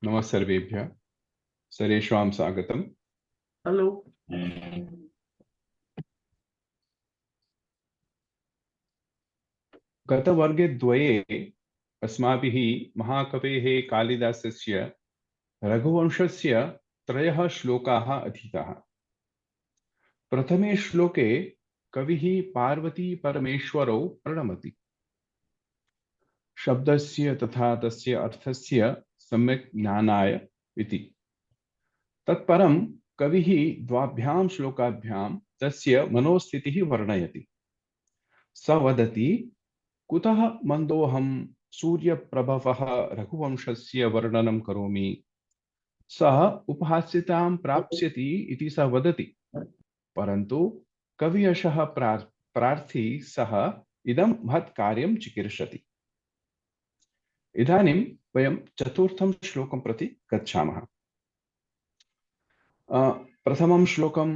नमः सर्वेभ्यः। सर्वेषां स्वागतम्। हेलो। गतवर्गे द्वये अस्माभिः महाकवेः कालिदासस्य रघुवंशस्य त्रयः श्लोकाः अधीताः। प्रथमे श्लोके कविः पार्वती परमेश्वरौ प्रणमति। शब्दस्य तथा तस्य अर्थस्य सम्यक् ज्ञानाय इति। तत्परं कविः द्वाभ्यां श्लोकाभ्यां तस्य मनोस्थितिः वर्णयति। स वदति, कुतः मंदोऽहं सूर्यप्रभवः रघुवंशस्य वर्णनं करोमि। सः उपहास्यतां प्राप्स्यति इति सः वदति, परन्तु कवियशः प्रार्थी सः इदं महत् कार्यं चिकीर्षति। इदानीं वयं चतुर्थं श्लोकं प्रति गच्छामः। प्रथमं श्लोकं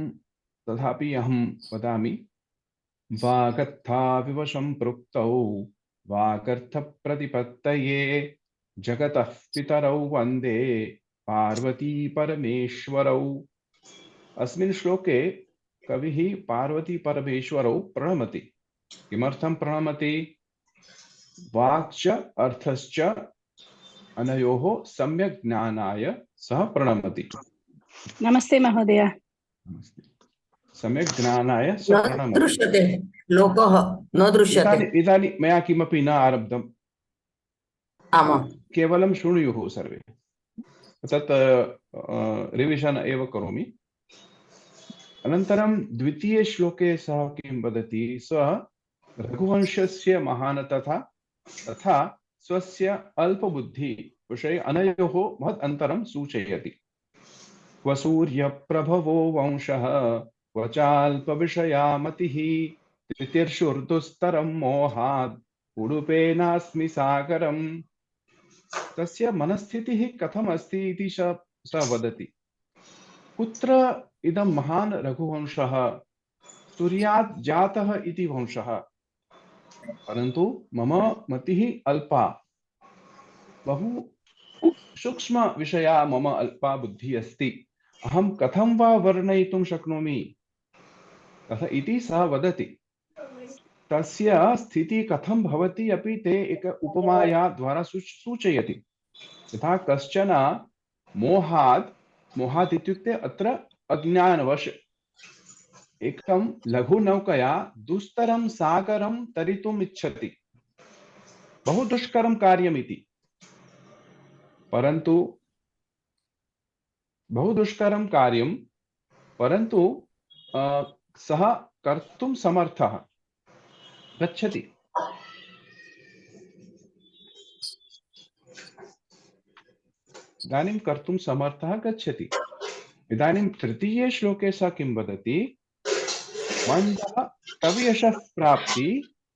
तथापि अहं वदामि। वागर्थाविव सम्पृक्तौ वागर्थप्रतिपत्तये जगतः पितरौ वन्दे पार्वती परमेश्वरौ। अस्मिन् श्लोके कविः पार्वती परमेश्वरौ प्रणमति। किमर्थं प्रणमति? वाक्च अर्थश्च अनयोः सम्यक् ज्ञानाय सः प्रणमति। नमस्ते महोदय। नमस्ते। सम्यक् ज्ञानाय सः प्रणमति। दृश्यते लोकः न दृश्यते। इदानीं मया किमपि न आरब्धम्। आमां केवलं शृणुयुः सर्वे। तत् रिविजन् एव करोमि। अनन्तरं द्वितीये श्लोके सः किं वदति? सः रघुवंशस्य महानतथा तथा स्वस्य अल्पबुद्धि विषये अनयोः महत् अन्तरं सूचयति। क्व सूर्यप्रभवो वंशः क्व चाल्पविषया मतिः तितिर्षुर्दुस्तरं मोहात् उडुपेनास्मि सागरम्। तस्य मनस्थितिः कथम् अस्ति इति सः वदति। कुत्र इदं महान् रघुवंशः? सूर्यात् जातः इति वंशः, परन्तु मम मतिः अल्पा, बहु सूक्ष्म विषया मम अल्पा बुद्धिः अस्ति। अहं कथं वा वर्णयितुं शक्नोमि तथा इति सः वदति। तस्य स्थितिः कथं भवति अपि ते एक उपमाया द्वारा सूचयति। यथा कश्चन मोहात् इत्युक्ते अत्र अज्ञानवश एकं लघुनौकया दुस्तरं सागरं तरितुम् इच्छति। बहु दुष्करं कार्यमिति, परन्तु बहु दुष्करं कार्यं, परन्तु सः कर्तुं समर्थः। गच्छति। इदानीं कर्तुं समर्थः गच्छति। इदानीं तृतीये श्लोके सः किं वदति? मन्दः कवियशः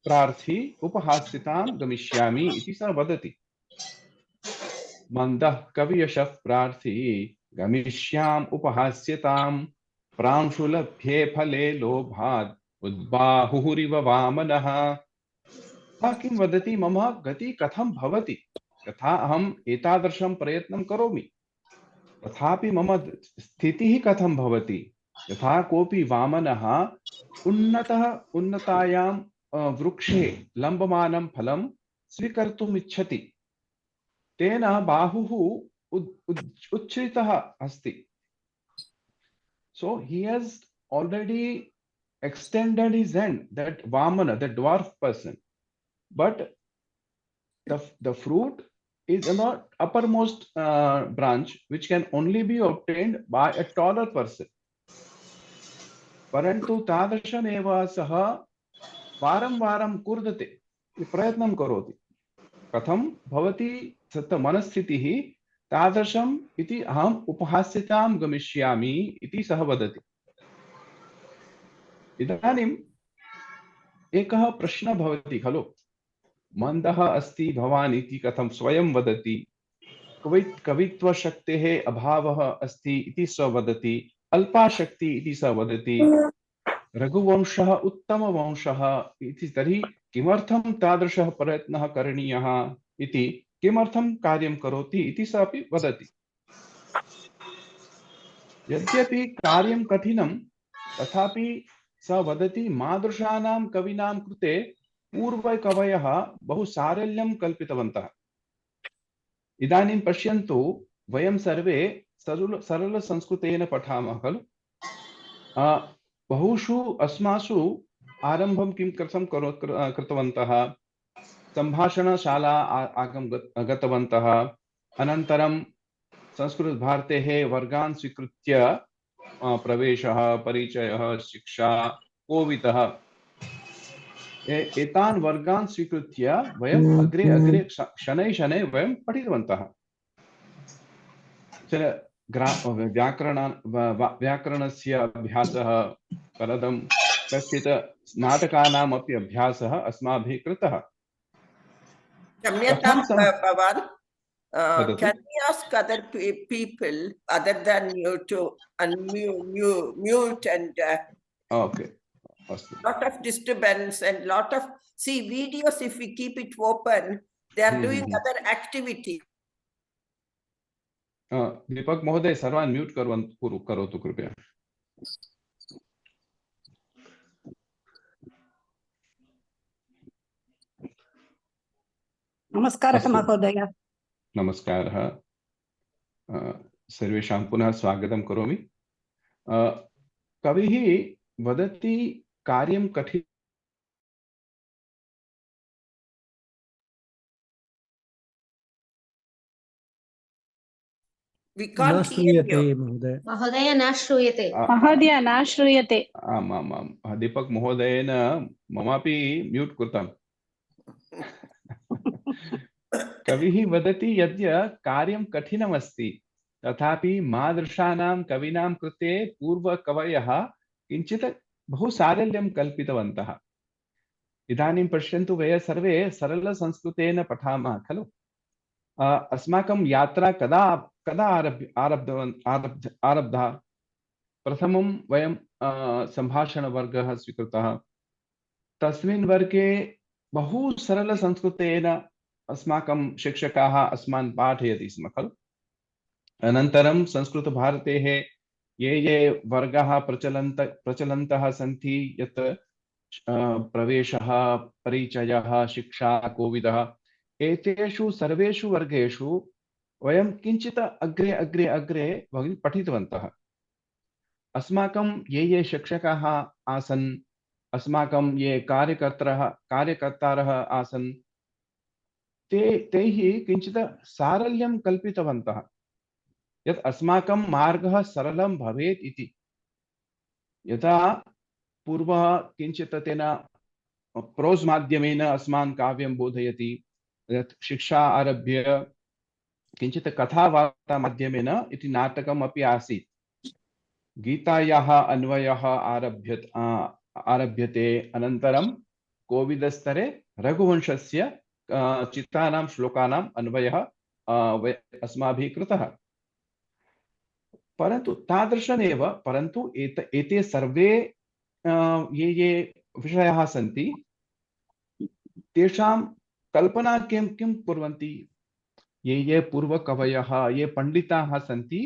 प्रार्थी उपहास्यतां गमिष्यामि इति सः वदति। मन्दः कवियशः प्रार्थी गमिष्याम् उपहास्यतां प्रांशुलभ्ये फले लोभात् उद्बाहुरिव वामनः। सः किं वदति? मम गति कथं भवति? यथा अहम् एतादृशं प्रयत्नं करोमि तथापि मम स्थितिः कथं भवति? यथा कोऽपि वामनः उन्नतायां वृक्षे लम्बमानं फलं स्वीकर्तुम् इच्छति। तेन बाहुः उच्छ्रितः अस्ति। So he has already extended his hand, that Vamana, the dwarf person, but the fruit is not uppermost branch, which can only be obtained by a taller person. परन्तु तादृशमेव सः वारं वारं कूर्दते, प्रयत्नं करोति। कथं भवति तत् मनस्थितिः तादृशम् इति अहम् उपहास्यतां गमिष्यामि इति सः वदति। इदानीम् एकः प्रश्नः भवति खलु, मन्दः अस्ति भवान् इति कथं स्वयं वदति? कवित्वशक्तेः अभावः अस्ति इति सः वदति। अल्पा शक्ति इति सः वदति। रघुवंशः उत्तमवंशः इति, तर्हि किमर्थं तादृशः प्रयत्नः करणीयः इति, किमर्थं कार्यं करोति इति सः अपि वदति। यद्यपि कार्यं कठिनं तथापि स वदति मादृशानां कवीनां कृते पूर्वकवयः बहु सारल्यं कल्पितवन्तः। इदानीं पश्यन्तु, वयं सर्वे सरलसंस्कृतेन पठामः खलु। बहुषु अस्मासु आरम्भं किं कथं कृतवन्तः, सम्भाषणशाला गतवन्तः, अनन्तरं संस्कृतभारतेः वर्गान् स्वीकृत्य प्रवेशः, परिचयः, शिक्षा, कोविदः, एतान् वर्गान् स्वीकृत्य वयम् अग्रे अग्रे शनैः शनैः वयं पठितवन्तः। व्याकरणस्य अभ्यासः परदं, कश्चित् नाटकानाम् अपि अभ्यासः अस्माभिः कृतः। क्षम्यतां भवान्, वदतु। can we ask other people other than you to unmute and okay, lot of disturbance and lot of videos. If we keep it open, they are doing other activity. दीपक महोदय, सर्वान् म्यूट करोतु कृपया। नमस्कारः महोदय। नमस्कारः। सर्वेषां पुनः स्वागतं करोमि। कविः वदति कार्यं कठिनं। We can't hear you. महोदय न श्रूयते। महोदय न श्रूयते। आम् आम् आम्, दीपक महोदयेन ममापि म्यूट् कृतम्। कविः वदति यद्य कार्यं कठिनमस्ति तथापि मादृशानां कवीनां कृते पूर्वकवयः किञ्चित् बहु सारल्यं कल्पितवन्तः। इदानीं पश्यन्तु, वयं सर्वे सरलसंस्कृतेन पठामः खलु। अस्माकं यात्रा कदा कदा आरब्धा। प्रथमं वयं सम्भाषणवर्गः स्वीकृतः। तस्मिन् वर्गे बहु सरलसंस्कृतेन अस्माकं शिक्षकाः अस्मान् पाठयति स्म खलु। अनन्तरं संस्कृतभारतेः ये वर्गाः प्रचलन्तः सन्ति, यत् प्रवेशः, परिचयः, शिक्षा, कोविदः, एतेषु सर्वेषु वर्गेषु वयं किञ्चित् अग्रे अग्रे अग्रे पठितवन्तः। अस्माकं ये शिक्षकाः आसन्, अस्माकं ये कार्यकर्तारः आसन्, तैः किञ्चित् सारल्यं कल्पितवन्तः, यत् अस्माकं मार्गः सरलं भवेत् इति। यथा पूर्वः किञ्चित् तेन प्रोस् माध्यमेन अस्मान् काव्यं बोधयति, यत् शिक्षा आरभ्य किञ्चित् कथावार्ता माध्यमेन इति नाटकम् अपि आसीत्। गीतायाः अन्वयः आरभ्यते, अनन्तरं कोविदस्तरे रघुवंशस्य चित्राणां श्लोकानाम् अन्वयः अस्माभिः कृतः। परन्तु तादृशमेव, परन्तु एते सर्वे ये विषयाः सन्ति, तेषां कल्पना किं कुर्वन्ति, ये पूर्वकवयः, ये पंडिताः सन्ति,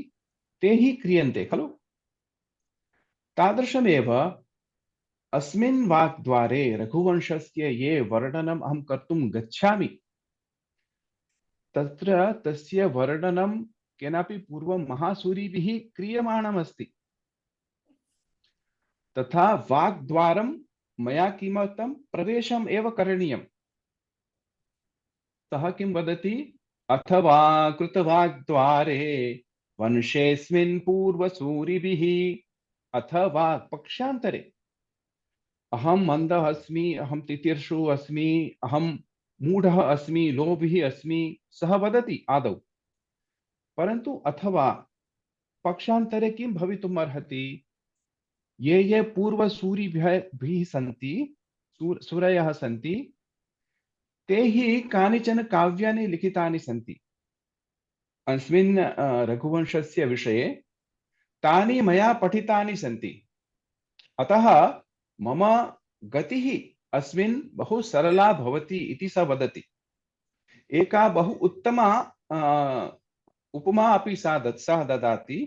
ते हि क्रियन्ते खलु। तादृशमेव अस्मिन् वाक्द्वारे रघुवंशस्य ये वर्णनम् अहं कर्तुं गच्छामि, तत्र तस्य वर्णनं केनापि पूर्वं महासूरिभिः क्रियमाणमस्ति। तथा वाग्द्वारं मया किमर्थं प्रवेशम् एव करणीयम्। सः किं वदति, अथवा कृतवाग्द्वारे वंशेऽस्मिन् पूर्वसूरिभिः, अथवा पक्षान्तरे अहं मन्दः अस्मि, अहं तितिर्षु अस्मि, अहं मूढः अस्मि, लोभी अस्मि, सः वदति आदौ। परन्तु अथवा पक्षान्तरे किं भवितुम् अर्हति, ये पूर्वसूरिभिः सन्ति, सूरयः सन्ति, ते हि कानिचन काव्यानि लिखितानि सन्ति अस्मिन् रघुवंशस्य विषये, तानि मया पठितानि सन्ति। अतः मम गतिः अस्मिन् बहु सरला भवति इति सः वदति। एका बहु उत्तमा उपमा अपि सः ददाति।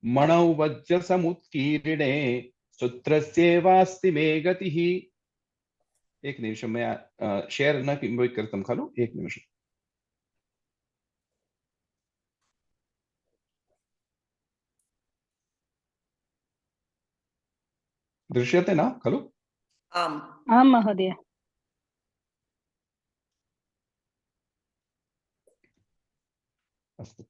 मणौ वज्रसमुत्कीर्णे सूत्रस्येवास्ति मे गतिः। एक निमिषं, मैं शेयर न कृतं खलु, एक निमिषम्। दृश्यते न खलु? आम्। आं महोदय। अस्तु।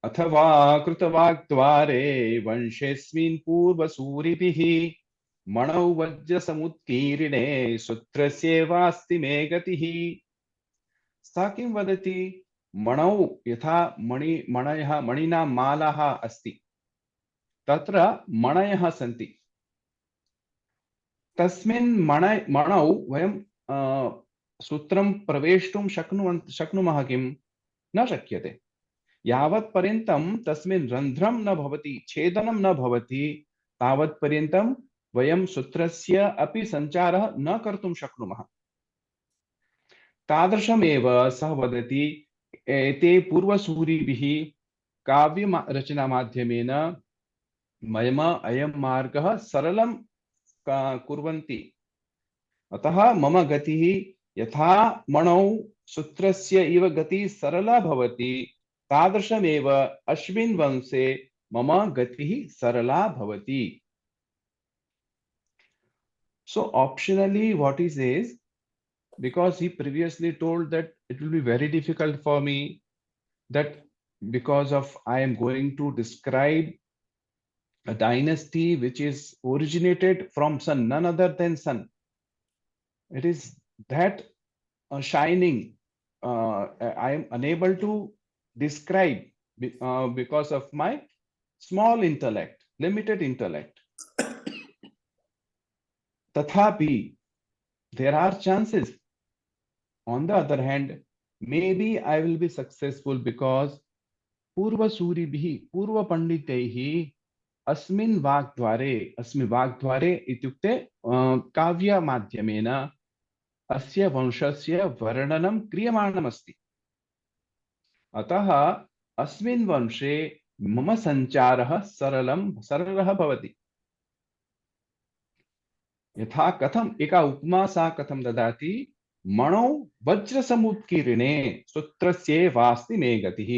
अथवा कृतवाग्द्वारे वंशेऽस्मिन् पूर्वसूरिभिः मणौ वज्रसमुत्कीर्णे सूत्रस्येवास्ति मे गतिः। सा किं वदति? मणौ यथा मणयः मणिना मालाः अस्ति, तत्र मणयः सन्ति। तस्मिन् मणौ वयं सूत्रं प्रवेष्टुं शक्नुमः किं? न शक्यते। यावत् पर्यन्तं तस्मिन् रन्ध्रं न भवति, छेदनं न भवति, तावत् पर्यन्तं वयं सूत्रस्य अपि सञ्चारः न कर्तुं शक्नुमः। तादृशमेव सः वदति, एते पूर्वसूरिभिः काव्यरचनामाध्यमेन मम अयं मार्गः सरलं कुर्वन्ति। अतः मम गतिः यथा मणौ सूत्रस्य इव गतिः सरला भवति, तादृशमेव अस्मिन् वंशे मम गतिः सरला भवति। So optionally what he says, because he previously told that it will be very difficult for me, that because of I am going to describe a dynasty which is originated from sun, none other than sun. It is that shining I am unable to describe because of my small intellect, limited intellect. Tathapi, there are chances. On the other hand, maybe I will be successful because Purva Suribhi, Purva Panditaihi, अस्मिन् वाग्द्वारे इत्युक्ते काव्य माध्यमेन अस्य वंशस्य वर्णनं क्रियमाणमस्ति। अतः अस्मिन् वंशे मम सञ्चारः सरलः भवति। यथा कथम्, एका उपमा सा कथं ददाति, मणौ वज्रसमुत्कीर्णे सूत्रस्येवास्ति मे गतिः।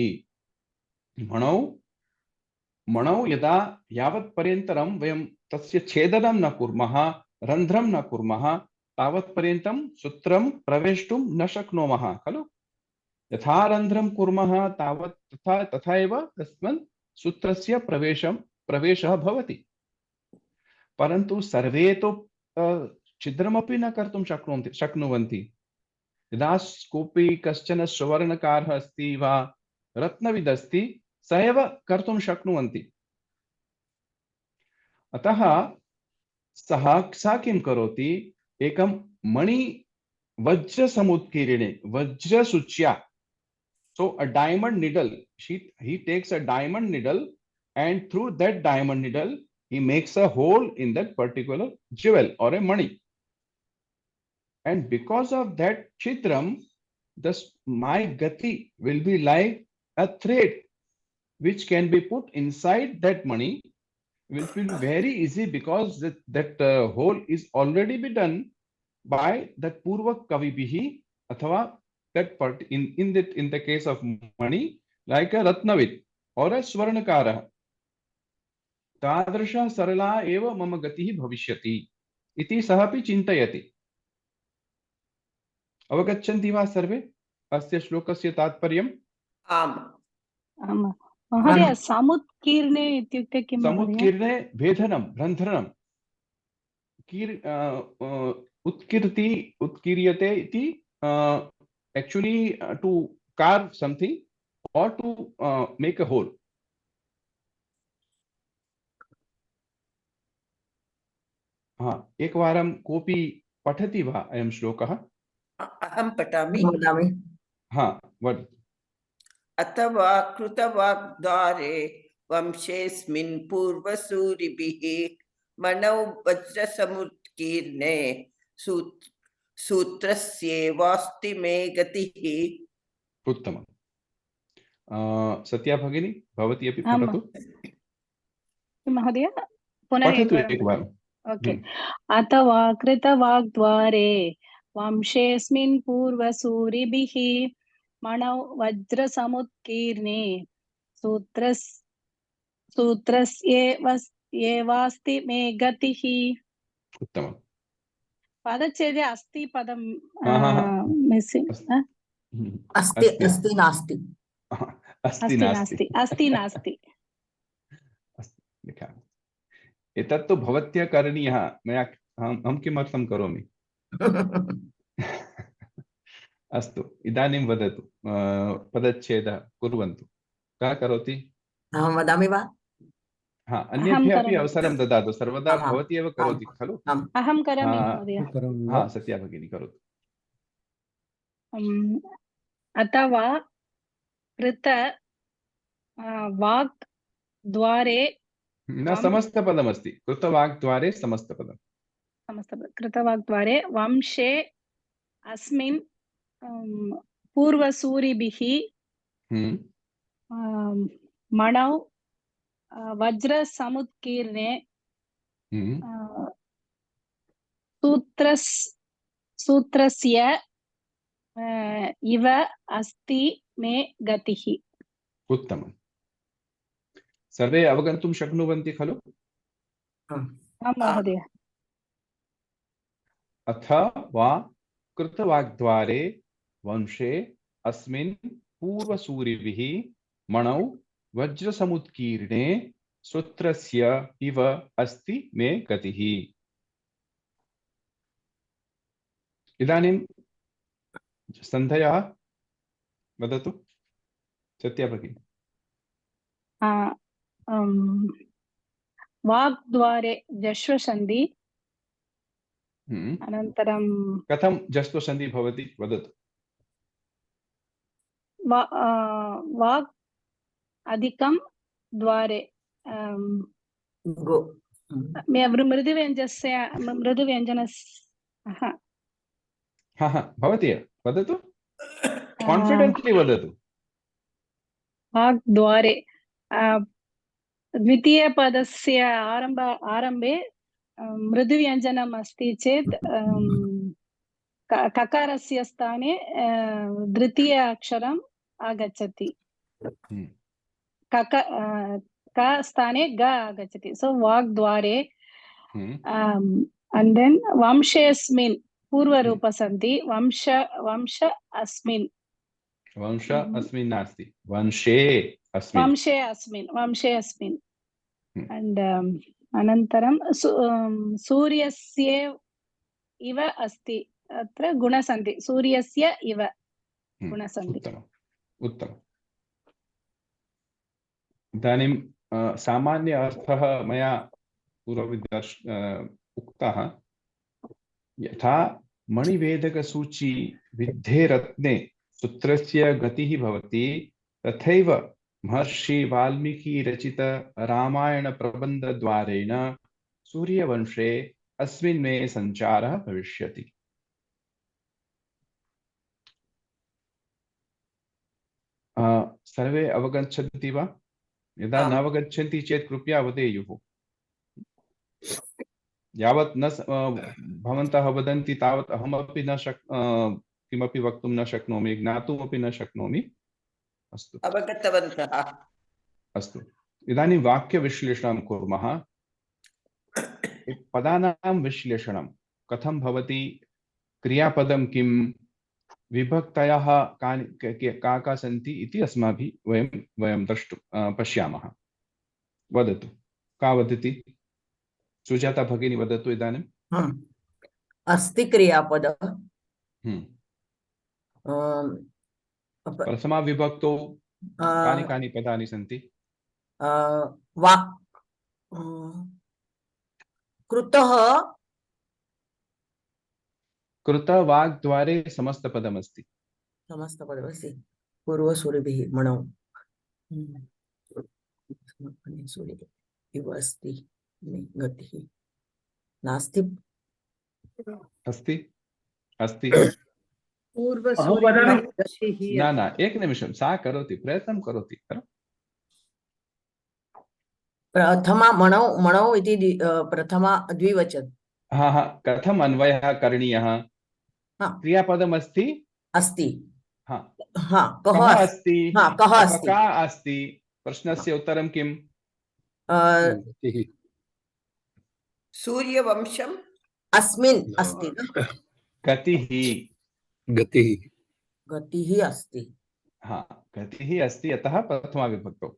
मणौ यदा यावत् पर्यन्तं वयं तस्य छेदनं न कुर्मः, रन्ध्रं न कुर्मः, तावत् पर्यन्तं सूत्रं प्रवेष्टुं न शक्नुमः खलु। यथा रन्ध्रं कुर्मः तावत् तथा एव तस्मिन् सूत्रस्य प्रवेशः भवति। परन्तु सर्वे तु छिद्रमपि न कर्तुं शक्नुवन्ति। यदा कोऽपि कश्चन सुवर्णकारः अस्ति वा रत्नविद् अस्ति, स एव कर्तुं शक्नुवन्ति। अतः सा किं करोति, एकं मणि वज्रसमुत्कीर्णे, वज्रसूच्या, so a diamond needle, he takes a diamond needle and through that diamond needle he makes a hole in that particular jewel or a mani, and because of that chitram, my gati will be like a thread which can be put inside that mani, which will be very easy because that hole is already be done by that Purva Kavibihi, athava that part in the case of mani, like a Ratnavit or a Swarnakara. तादृश सरला एव मम गतिः भविष्यति इति सः अपि चिन्तयति। अवगच्छन्ति वा सर्वे अस्य श्लोकस्य तात्पर्यम्? आम्। आम् महोदय, समुत्कीर्णे इत्युक्ते किं? समुत्कीर्णे भेदनं, रन्ध्रनं, उत्कीर्यते इति actually to carve something or to make a hole. हाँ, एकवारं कोऽपि पठति वा अयं श्लोकः? अहं पठामि। हाँ, वदतु। अथवा कृतवाग्द्वारे वंशेऽस्मिन् पूर्वसूरिभिः मणौ वज्रसमुत्कीर्णे सूत्रस्येवास्ति मे गतिः। उत्तमम्। सत्या भगिनी भवती अपि आम् पठतु। महोदय पुनः पठतु एकवारं एकवारं। ओके। अथवा कृतवाग्द्वारे वंशेऽस्मिन् पूर्वसूरिभिः मणौ वज्रसमुत्कीर्णे सूत्रस् सूत्रस्येवास्ति मे गतिः। उत्तमम्। पदच्छेदे अस्ति पदं हाँ हाँ हाँ मिस्सिङ्ग्। अस्ति अस्ति नास्ति अस्ति अस्ति नास्ति नास्ति अस्ति नास्ति अस्ति लिखामि। एतत्तु भवत्या करणीयः, मया अहं किमर्थं करोमि। अस्तु इदानीं वदतु, पदच्छेदः कुर्वन्तु। कः करोति? अहं वदामि वा? हाँ, अहं अन्येभ्यः अपि करोमि अवसरं ददातु, सर्वदा आम्, भवती एव करोति आम्, खलु। आम्। अहं करोमि महोदय। हाँ सत्या भगिनी करोतु। अथवा कृत वाक् द्वारे न समस्तपदमस्ति, कृतवाग्द्वारे समस्तपदम्। कृतवाग्द्वारे वंशे अस्मिन् पूर्वसूरिभिः मणौ वज्रसमुत्कीर्णे सूत्रस्य इव अस्ति मे गतिः। उत्तमम्। सर्वे अवगन्तुं शक्नुवन्ति खलु? आम् महोदय। अथवा कृतवाग्द्वारे वंशे अस्मिन् पूर्वसूरिभिः मणौ वज्रसमुत्कीर्णे सूत्रस्य इव अस्ति मे गतिः। इदानीं सन्धयः वदतु सत्या भगिनी। वाग्द्वारे जश्वसन्धि अनन्तरं कथं जस्त्वसन्धि भवति वदतु। वाक् अधिकं द्वारे मृदुव्यञ्जनस्य भवती एव वदतु, कान्फिडेंटली वदतु। वाक् द्वारे द्वितीयपदस्य आरम्भे मृदुव्यञ्जनम् अस्ति चेत् ककारस्य स्थाने द्वितीय अक्षरम् आगच्छति, क स्थाने ग आगच्छति। सो वाक् द्वारे and then वंशेऽस्मिन् पूर्वरूपसन्धि वंश अस्मिन् वंश अस्मिन् नास्ति, वंशे अस्मिन् and अनन्तरं सूर्यस्य इव अस्ति, अत्र गुणसन्धि सूर्यस्य इव गुणसन्धि। उत्तमम्। इदानीं सामान्य अर्थः मया पूर्वविद्या उक्तः। यथा मणिवेदकसूची विद्धे रत्ने सूत्रस्य गतिः भवति, तथैव महर्षि वाल्मीकि रचित रामायण प्रबंध द्वारेण सूर्यवंशे अस्मिन् मे संचारः भविष्यति। सर्वे अवगच्छन्ति वा? यदा न अवगच्छन्ति चेत् कृपया वदेयुः। यावत् न भवन्तः वदन्ति तावत् अहमपि न किमपि वक्तुं न शक्नोमि, ज्ञातुमपि न शक्नोमि। अस्तु अवगतवन्तः। अस्तु इदानीं वाक्यविश्लेषणं कुर्मः। पदानां विश्लेषणं कथं भवति, क्रियापदं किं, विभक्तयः का सन्ति इति अस्माभिः वयं द्रष्टुं पश्यामः। वदतु, का वदति? सुजाता भगिनी वदतु इदानीं। अस्ति क्रियापद प्रथमा विभक्तौ कानि पदानि सन्ति? वाक् कृतः कृतवाग्द्वारे समस्तपदमस्ति। समस्तपदमस्ति पूर्वसूरिभिः मणौ इव अस्ति गतिः नास्ति। अस्ति अस्ति न न एकनिमिषं सा करोति प्रयत्नं करोति खलु प्रथमा मणौ मणौ इति प्रथमा द्विवचन हा हा कथम् अन्वयः करणीयः हाँ क्रियापदमस्ति अस्ति हा हाँ कः कः अस्ति हाँ कः अथवा अस्ति का अस्ति प्रश्नस्य उत्तरं किम् सूर्यवंशम् अस्मिन् अस्ति न गतिः गतिः गतिः अस्ति हा गतिः अस्ति अतः प्रथमा विभक्तौ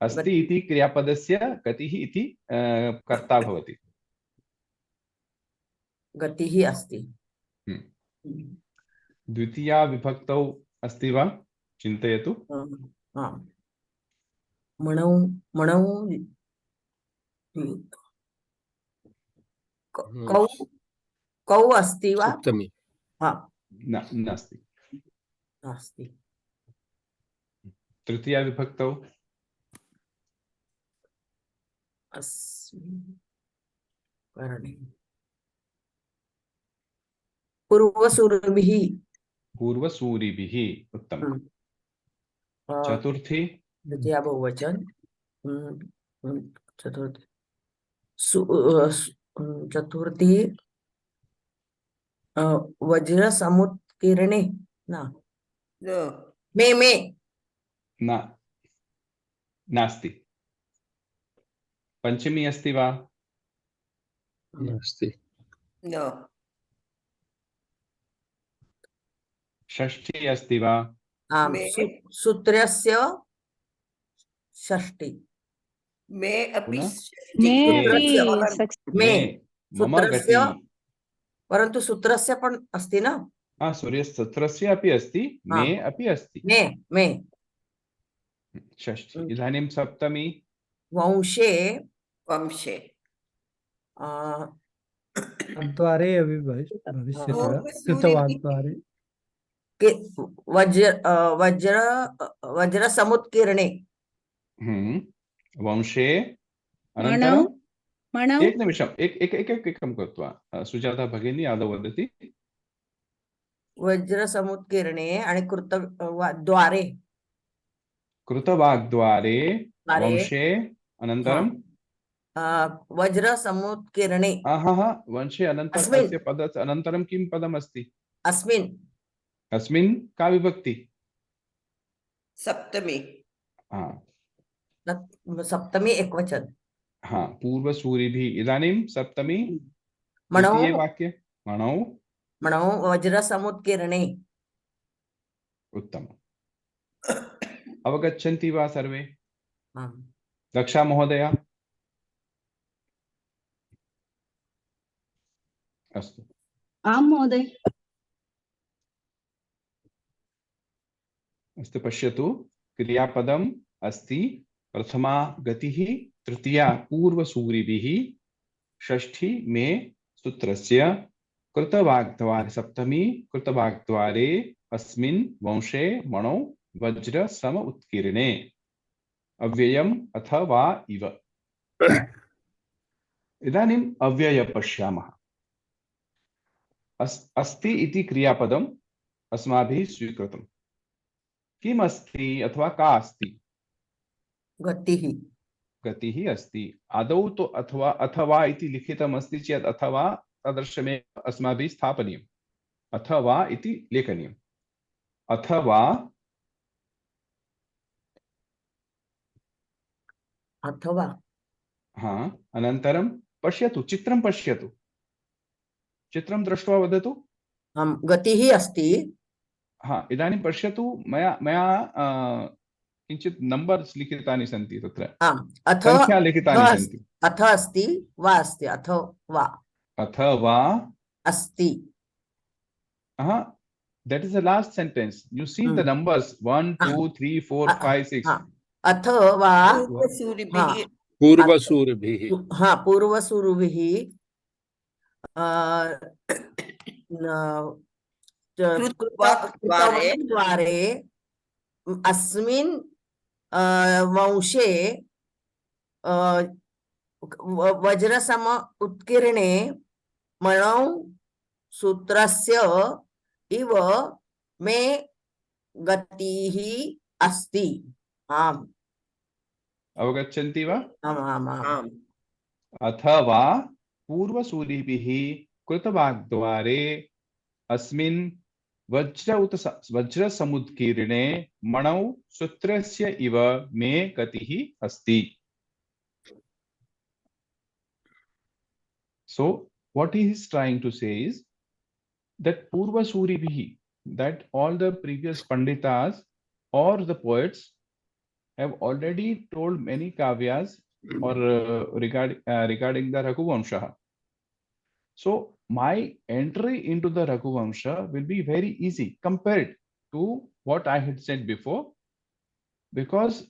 अस्ति इति क्रियापदस्य गतिः इति कर्ता भवति गतिः अस्ति द्वितीया विभक्तौ अस्ति वा चिन्तयतु हाँ मणौ मणौ कौ कौ अस्ति वा सप्तमी हाँ नास्ति नास्ति तृतीया विभक्तौ अस्मिन् करणे पूर्वसूरिभिः पूर्वसूरिभिः उत्तमम् चतुर्थी द्वितीया बहुवचन चतुर्थी चतुर्थी वज्र समुत्कीर्णे न मे नास्ति पंचमी अस्ति वा नास्ति षष्ठी अस्ति वा आम् सूत्रस्य षष्ठी मे अपि मे मम गति परन्तु सूत्रस्य पण अस्ति न सूर्यसूत्रस्य अपि अस्ति मे अपि अस्ति मे षष्ठी इदानीं सप्तमी वंशे वंशे द्वारे भविष्यति वा कृतवाग्द्वारे वज्र वज्र समुत्कीर्णे वंशे अनन्तरं एकनिमिषम् एकं कृत्वा सुजाता भगिनी आदौ वदति वज्र समुत्कीर्णे आणि द्वारे कृतवाग्द्वारे वंशे अनन्तरं वज्र समुत्कीर्णे वंशे अनन्तरं अस्य पदस्य अनन्तरं किं पदमस्ति अस्मिन् अस्मिन् का विभक्ति सप्तमी सप्तमी एकवचन पूर्वसूरिभिः इदानीं सप्तमी मणौ वाक्ये मणौ मणौ वज्र समुत्कीर्णे उत्तमम् अवगच्छन्ति वा सर्वे रक्षा महोदय अस्तु आं महोदय अस्तु पश्यतु क्रियापदम् अस्ति प्रथमा गतिः तृतीया पूर्वसूरिभिः षष्ठी मे सूत्रस्य कृतवाग्द्वारे सप्तमी कृतवाग्द्वारे अस्मिन् वंशे मणौ वज्र सम उत्कीर्णे अव्ययम् अथवा इव इदानीम् अव्यय पश्यामः अस्ति इति क्रियापदम् अस्माभिः स्वीकृतम् किम् अस्ति अथवा का अस्ति गतिः गतिः अस्ति आदौ तो अथवा इति लिखितम् अस्ति चेत् अथवा तादृशमेव अस्माभिः स्थापनीयम् अथवा इति लेखनीयम् अथवा अनन्तरं पश्यतु चित्रं पश्यतु चित्रं दृष्ट्वा वदतु गतिः अस्ति इदानीं पश्यतु मया किञ्चित् नम्बर्स् लिखितानि सन्ति तत्र संख्या लिखितानि सन्ति अथ अस्ति वा अस्ति अथवा अस्ति that is the last sentence you see the numbers 1 2 3 4 5 6 अथवा पूर्वसूरिभिः पूर्वसूरिभिः द्वारे अस्मिन् वंशे वज्रसम उत्कीर्णे मणौ सूत्रस्य इव मे गतिः अस्ति। आम् अवगच्छन्ति वा? आम् आम् अथवा पूर्वसूरिभिः कृतवाग्द्वारे अस्मिन् वज्रसमुत्कीर्णे मणौ सूत्रस्य इव मे गतिः अस्ति. So what he is trying to say is that Purva Suribhihi, that all the previous Panditas or the poets have already told many kavyas or regarding the Raghuvamsha. So my entry into the Raghuvamsha will be very easy compared to what I had said before, because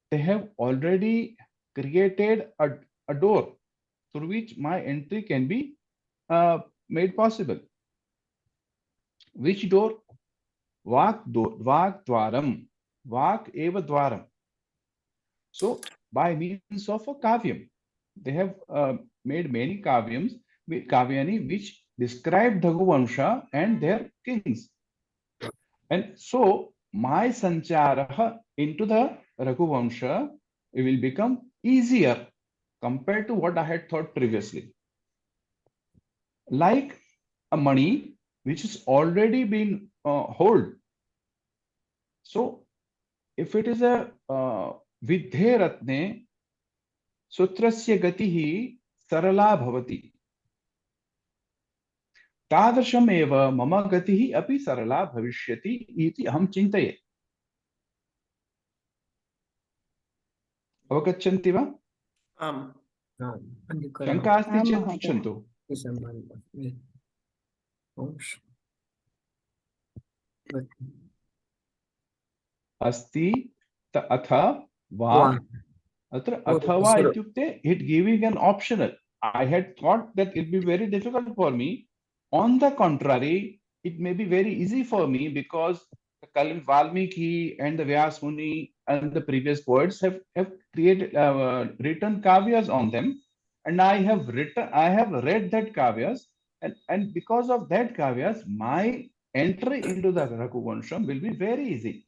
they have already created a door through which my entry can be made possible. Which door? Vak dwaram. Vak eva dwaram. So by means of a kavyam, they have made many kavyani which describe Raguvamsha and their kings. And so my sanchara into the Raghuvamsha will become easier compared to what I had thought previously. Like a money which has already been hold. So if it is a vidhe ratne, sutrasya gatihi sarala bhavati. तादृशम् एव मम गतिः अपि सरला भविष्यति इति अहं चिन्तये. अवगच्छन्ति वा? आम् शङ्का अस्ति आम् चेत् महोदय. पृच्छन्तु. अस्ति अथ वा. अत्र अथवा इत्युक्ते it giving an optional. I had thought that it will be very difficult for me. On the contrary, it may be very easy for me because Kalim Valmiki and the Vyas Muni and the previous poets have created written kavyas on them, and I have read that kavyas, and because of that kavyas, my entry into the Raghuvansham will be very easy.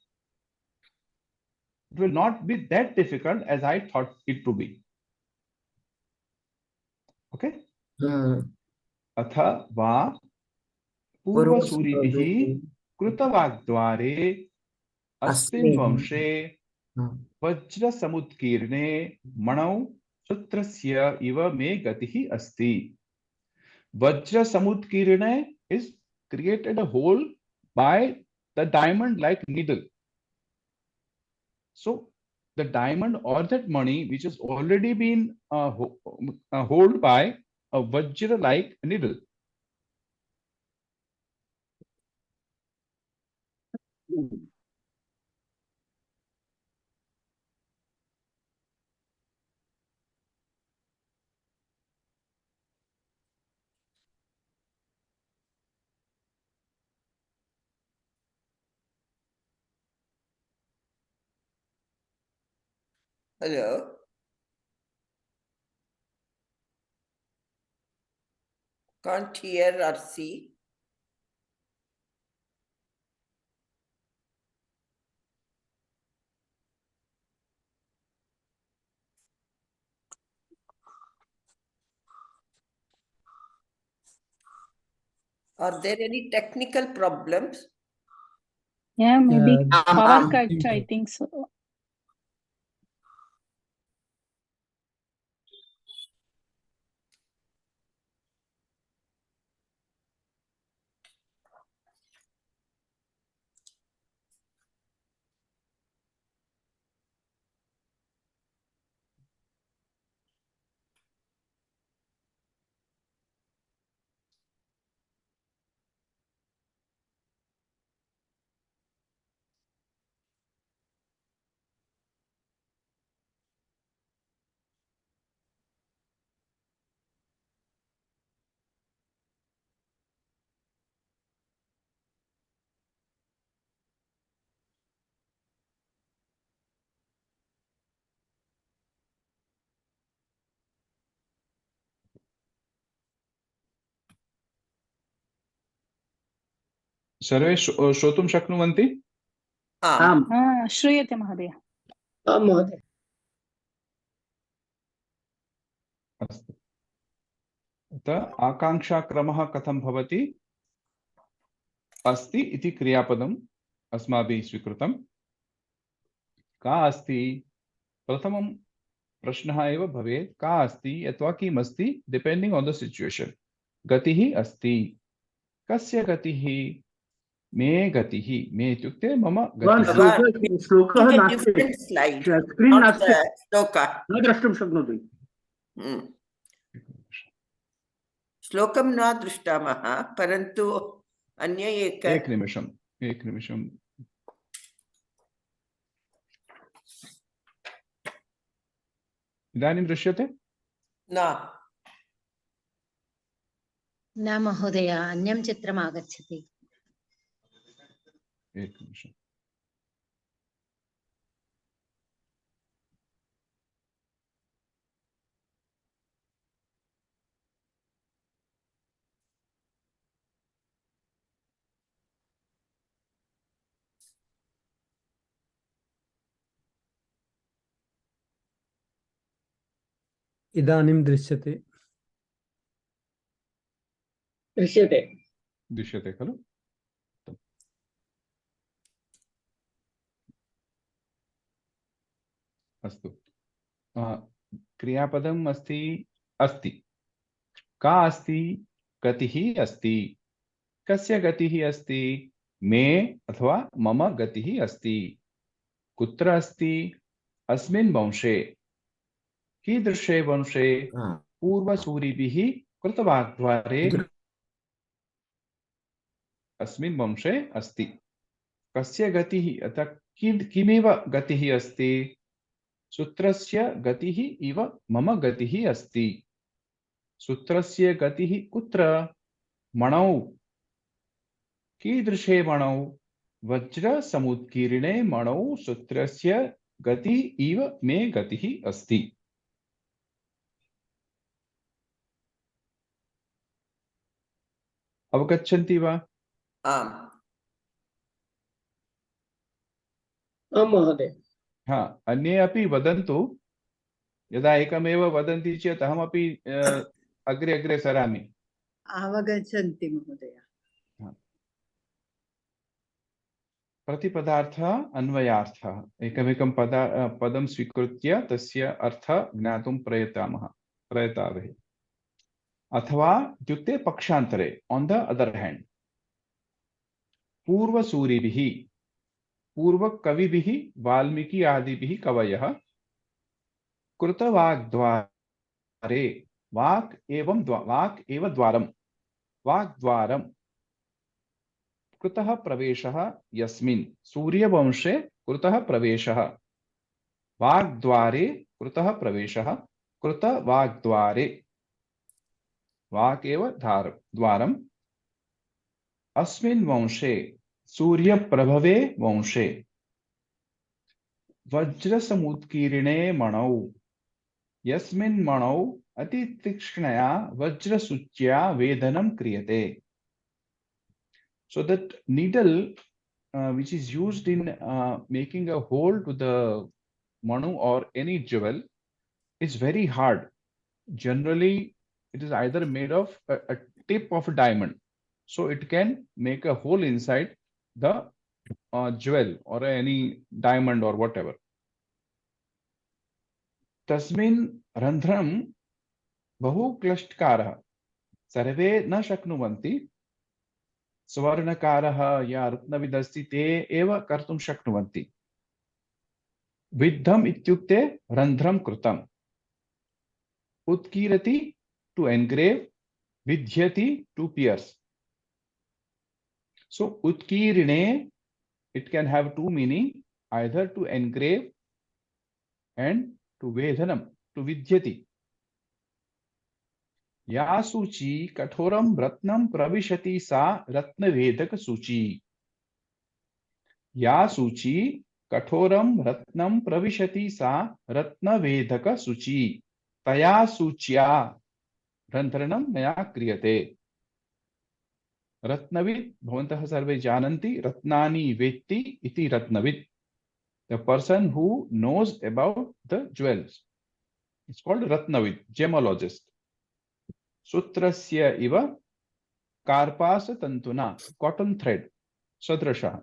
It will not be that difficult as I thought it to be. Okay? अथवा पूर्वसूरिभिः कृतवाग्द्वारे अस्मिन् वंशे वज्रसमुत्कीर्णे मणौ सूत्रस्य इव मे गतिः अस्ति. Vajrasamutkirne is created a hole by the diamond like needle. So the diamond or that money which has already been held by a vajra like needle. Hello. Can't hear or see. Are there any technical problems? Yeah, maybe power um, cut, I think so. सर्वे श्रोतुं शक्नुवन्ति? आम् श्रूयते महोदय। आम् महोदय। अस्तु, अतः आकाङ्क्षाक्रमः कथं भवति? अस्ति इति क्रियापदम् अस्माभिः स्वीकृतं। का अस्ति? प्रथमं प्रश्नः एव भवेत्, का अस्ति अथवा किम् अस्ति, डिपेण्डिङ्ग् आन् द सिचुएशन्। गतिः अस्ति। कस्य गतिः? मे गतिः। मे इत्युक्ते मम गतिः। श्लोकः नास्ति, different slide, स्क्रीन् not नास्ति, the shloka. न द्रष्टुं शक्नोति। श्लोकं न दृष्टामः, परन्तु अन्य एक निमिषम्। इदानीं दृश्यते? न महोदय, अन्यं चित्रम् आगच्छति। एक निमिषम्। इदानीं दृश्यते। दृश्यते खलु? अस्तु, क्रियापदम् अस्ति अस्ति। का अस्ति? गतिः अस्ति। कस्य गतिः अस्ति? मे अथवा मम गतिः अस्ति। कुत्र अस्ति? अस्मिन् वंशे। कीदृशे वंशे? पूर्वसूरिभिः कृतवाग्द्वारे अस्मिन् वंशे अस्ति। कस्य गतिः? अतः किमिव गतिः अस्ति? सूत्रस्य गतिः इव मम गतिः अस्ति। सूत्रस्य गतिः कुत्र? मणौ। कीदृशे मणौ? वज्रसमुत्कीर्णे मणौ सूत्रस्य गतिः इव मे गतिः अस्ति। अवगच्छन्ति वा? आम् महोदय। हाँ, अन्ये अपि वदन्तु। यदा एकमेव वदन्ति चेत् अहमपि अग्रे अग्रे सरामि। अवगच्छन्ति महोदय। प्रतिपदार्थः, अन्वयार्थः, एकमेकं पदं स्वीकृत्य तस्य अर्थः ज्ञातुं प्रयतामहे। अथवा इत्युक्ते पक्षान्तरे, ऑन द अदर हैंड, पूर्वसूरिभिः, पूर्वकविभिः, वाल्मीकि आदिभिः कवयः कृतवाग्द्वारे, वाक् एव द्वारं, वाग्द्वारं कृतः प्रवेशः यस्मिन्, सूर्यवंशे कृतः प्रवेशः, वाग्द्वारे कृतः प्रवेशः, कृतवाग्द्वारे, वाक् एव द्वारम्, अस्मिन् वंशे, सूर्यप्रभवे वंशे, वज्रसमुत्कीर्णे मणौ, यस्मिन् मणौ अतितीक्ष्णया वज्रसूच्या वेदनं क्रियते. So that needle which is used in making a hole to the manu or any jewel is very hard. Generally, it is either made of a tip of a diamond, so it can make a hole inside the jewel or any diamond or whatever. तस्मिन् रन्ध्रं बहु क्लिष्टकारः, सर्वे न शक्नुवन्ति। स्वर्णकारः या रत्नविद् अस्ति ते एव कर्तुं शक्नुवन्ति। विद्धम् इत्युक्ते रन्ध्रं कृतम्। उत्कीरति टू एन्ग्रेव, विध्यति टू पियर्स। So उत्कीर्णे, it can have two meaning, either to engrave and to vedhanam, to vidyati. या सूची कठोरम रत्नम प्रविशति सा रत्नवेदक सूची। या सूची कठोरम रत्नम प्रविशति सा रत्नवेदक सूची। तया सूच्या रन्ध्रणं मया क्रियते। Ratnavid, bhavantah sarve jananti, ratnani vetti iti ratnavid. The person who knows about the jewels. It's called ratnavid, gemologist. Sutrasya iva karpasa tantuna, cotton thread, sadrasha.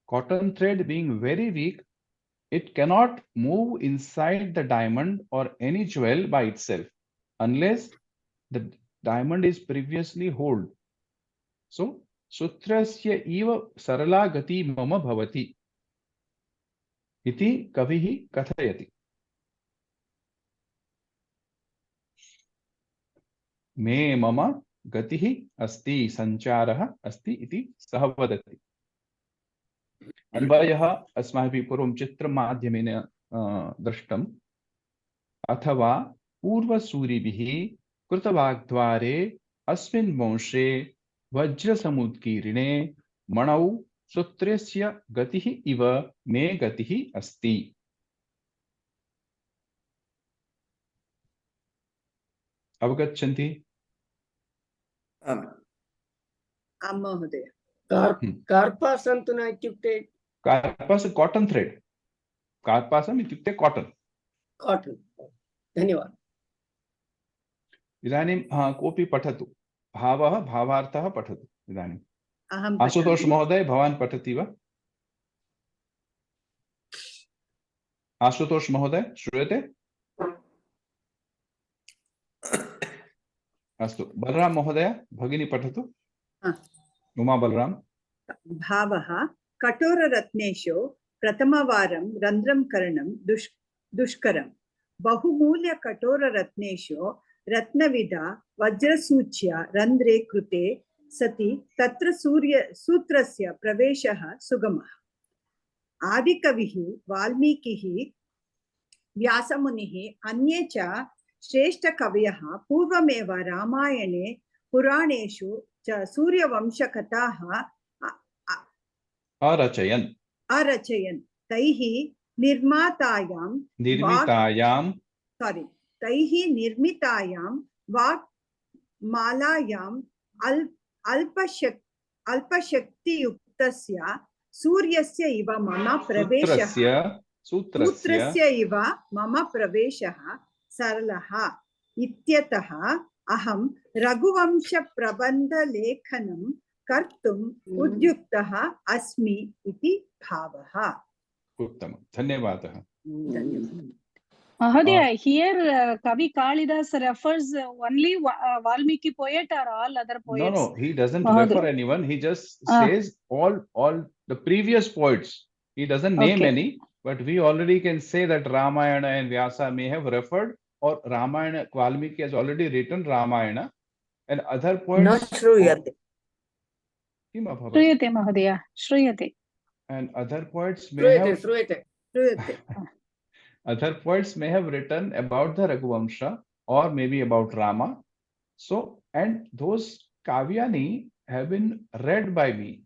Cotton thread being very weak, it cannot move inside the diamond or any jewel by itself unless the diamond is previously holed. So, sutrasya iva sarala gati mama bhavati iti kavihi kathayati. Me mama gatihi asti sancharaha asti iti sah vadati. अन्वयः अस्माभिः पूर्वं चित्रमाध्यमेन दृष्टम् अथवा पूर्वसूरिभिः कृतवाग्द्वारे अस्मिन् वंशे वज्रसमुत्कीर्णे मणौ सूत्रस्य गतिः इव मे गतिः अस्ति. अवगच्छन्ति? आम्. आं महोदय. कार्पासन्तुना इत्युक्ते कार्पास कॉटन थ्रेड. कार्पासम् इत्युक्ते कॉटन. काटन्. धन्यवादः. इदानीं कोऽपि पठतु. भावः भावार्थः पठतु. इदानीम् अहं आशुतोष महोदय भवान् पठति वा? आशुतोष महोदय श्रूयते? अस्तु. बलराम महोदय भगिनी पठतु. उमा बलराम. भावः कठोररत्नेषु प्रथमवारं रन्ध्रं करणं दुष्करं. बहुमूल्यकठोररत्नेषु रत्नविधा वज्रसूच्या रन्ध्रे कृते सति तत्र सूत्रस्य प्रवेशः सुगमः. आदिकविः वाल्मीकिः व्यासमुनिः अन्ये च श्रेष्ठकवयः पूर्वमेव रामायणे पुराणेषु च सूर्यवंशकथाः अरचयन्. तैः निर्मितायां वाक्मालायाम् अल्पशक्तियुक्तस्य सूर्यस्य इव मम प्रवेशः सूत्रस्य इव मम प्रवेशः सरलः इत्यतः अहं रघुवंशप्रबन्धलेखनं कर्तुम् उद्युक्तः अस्मि इति भावः. उत्तमं. धन्यवादः. Mahodaya, here Kavi Kalidas refers only Valmiki poet or all other poets? No, he doesn't Mahodaya. refer anyone. He just says all the previous poets. He doesn't name any, but we already can say that Ramayana and Vyasa may have referred, or Ramayana, Valmiki has already written Ramayana, and other poets. न श्रूयते. किम् अभवत्? Shruyate Mahodaya, Shruyate. And other poets may have. श्रूयते. Other poets may have written about the Raghuvamsha or maybe about Rama. So, and those kavyani have been read by me.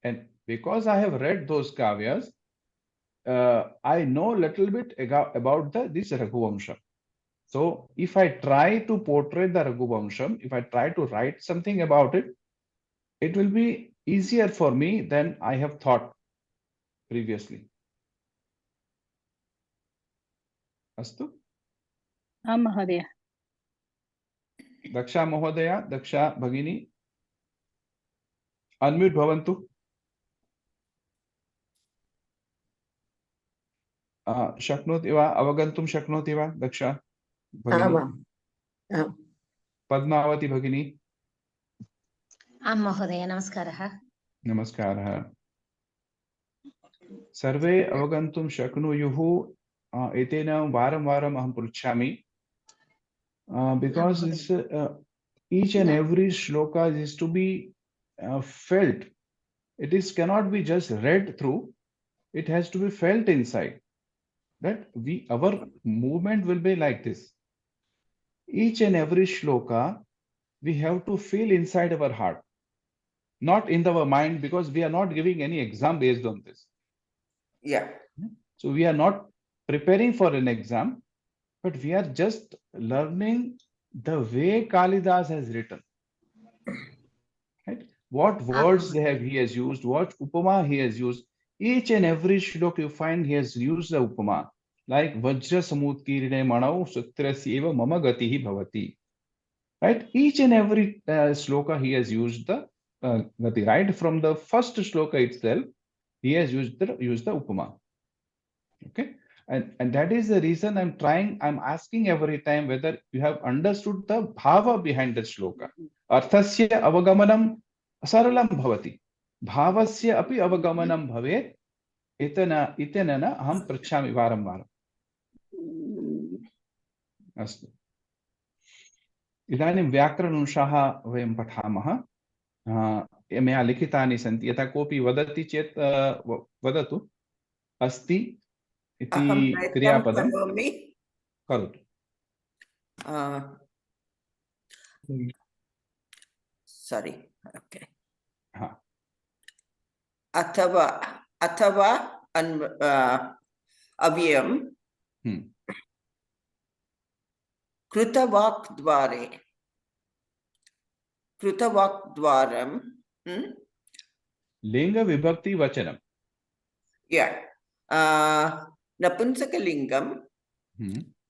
And because I have read those kavyas, I know a little bit about this Raghuvamsha. So, if I try to portray the Raghuvamsha, if I try to write something about it, it will be easier for me than I have thought previously. अस्तु. आं महोदय. दक्षा महोदय, दक्षा भगिनी unmute भवन्तु. शक्नोति वा अवगन्तुं शक्नोति वा दक्षा भगिनी? पद्मावती भगिनी. आं महोदय, नमस्कारः. नमस्कारः. सर्वे अवगन्तुं शक्नुयुः. एतेन वारं वारम् अहं पृच्छामि. Because it's, each and every shloka is to be felt. It cannot be just read through. It has to be felt inside. That our movement will be like this. Each and every shloka we have to feel inside our heart, not in our mind, because we are not giving any exam based on this. Yeah. So we are not preparing for an exam, but we are just learning the way Kalidas has written. what words he has used, what upama he has used. Each and every shloka you find he has used the upama. Like Vajra Samutkirine Manau Sutrasyeva Mama Gatihi Bhavati. Right? Each and every shloka he has used the Gati. Right? From the first shloka itself, he has used the upama. Okay? And that is the reason I'm asking every time whether you have understood the bhava behind the shloka. Arthasya avagamanam saralam bhavati. Bhavasya api avagamanam bhavet. इतना अहं पृच्छामि वारं वारम्। अस्तु, इदानीं व्याकरणंशाः वयं पठामः। मया लिखितानि सन्ति, यथा कोऽपि वदति चेत् वदतु। अस्ति इति क्रियापदं करोतु। Sorry, okay. अथवा अव्ययम् कृतवाक्द्वारं लिंग विभक्ति वचनम। नपुंसकलिंगम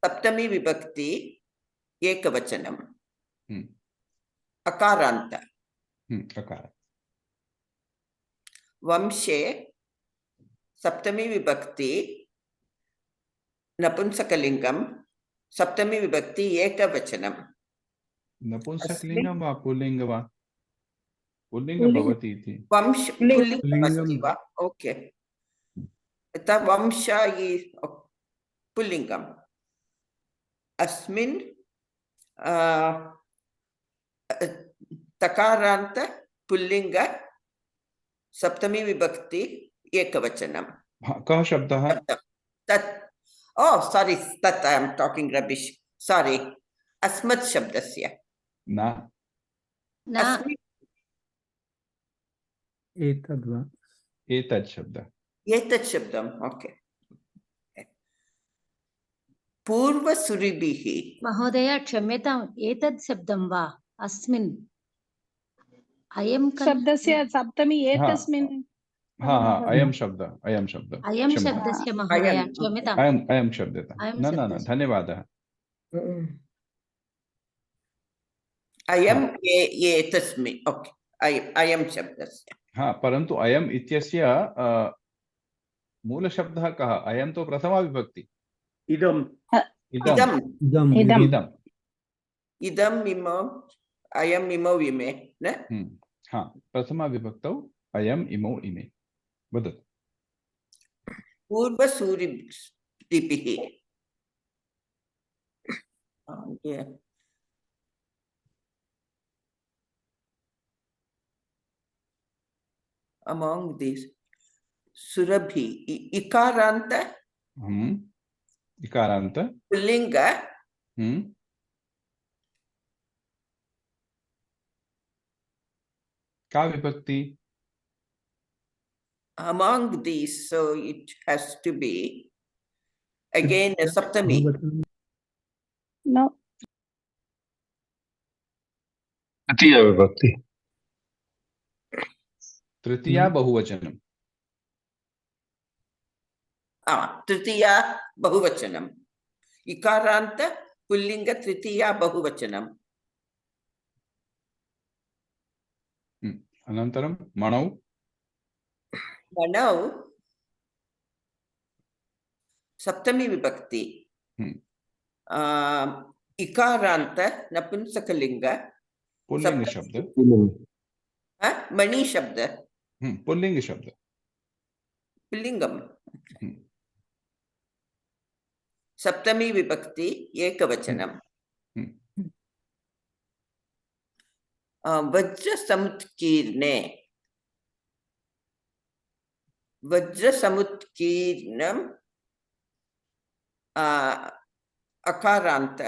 सप्तमी विभक्ति एकवचनम। अकारांत अकार। वंशे सप्तमी विभक्ति नपुंसकलिंगम सप्तमी विभक्ति एकवचनम। नपुंसकलिंगम वा पुल्लिंग वा? पुल्लिंग भवति इति। वंश पुल्लिंग अस्ति वा? ओके, तथा वंश पुल्लिंगम। अस्मिन् तकारांत पुल्लिंग सप्तमी विभक्ति एकवचनम। कः शब्दः? तत् sorry, तत् I am talking rubbish, sorry। अस्मत् शब्दस्य न एतद्वा एतत् शब्दः। एतत् शब्दम्, ओके। पूर्वसुरिभिः। महोदय क्षम्यताम्, एतद् शब्दं वा? अस्मिन् अयं शब्दस्य सप्तमी एतस्मिन्। अयं शब्द अयं शब्दस्य महोदय क्षम्यताम्। अयं शब्दः। न धन्यवादः। अयं एतस्मिन्, ओके, अयं शब्दस्य। परन्तु अयम् इत्यस्य मूलशब्दः कः? अयं तो प्रथमा विभक्ति। इदम् इमौ अयम् इमौ इमे न। प्रथमा विभक्तौ अयम् इमौ इमे। वदतु। पूर्वसूरिभिः among these surabhi ikaranta pullinga का विभक्ति? among these, so it has to be again a saptami. No, तृतीया विभक्ति। तृतीया बहुवचनम। तृतीया बहुवचनम। इकारांत पुल्लिंग तृतीया बहुवचनम। अनन्तरं मणौ। मणौ सप्तमी विभक्ति। इकारांत नपुंसकलिंग पुल्लिंग शब्द। मणि शब्द पुल्लिंग शब्द। पुल्लिंगम। सप्तमी विभक्ति एकवचनम। वज्रसमुत्कीर्णे वज्रसमुत्कीर्णम् अकारांत।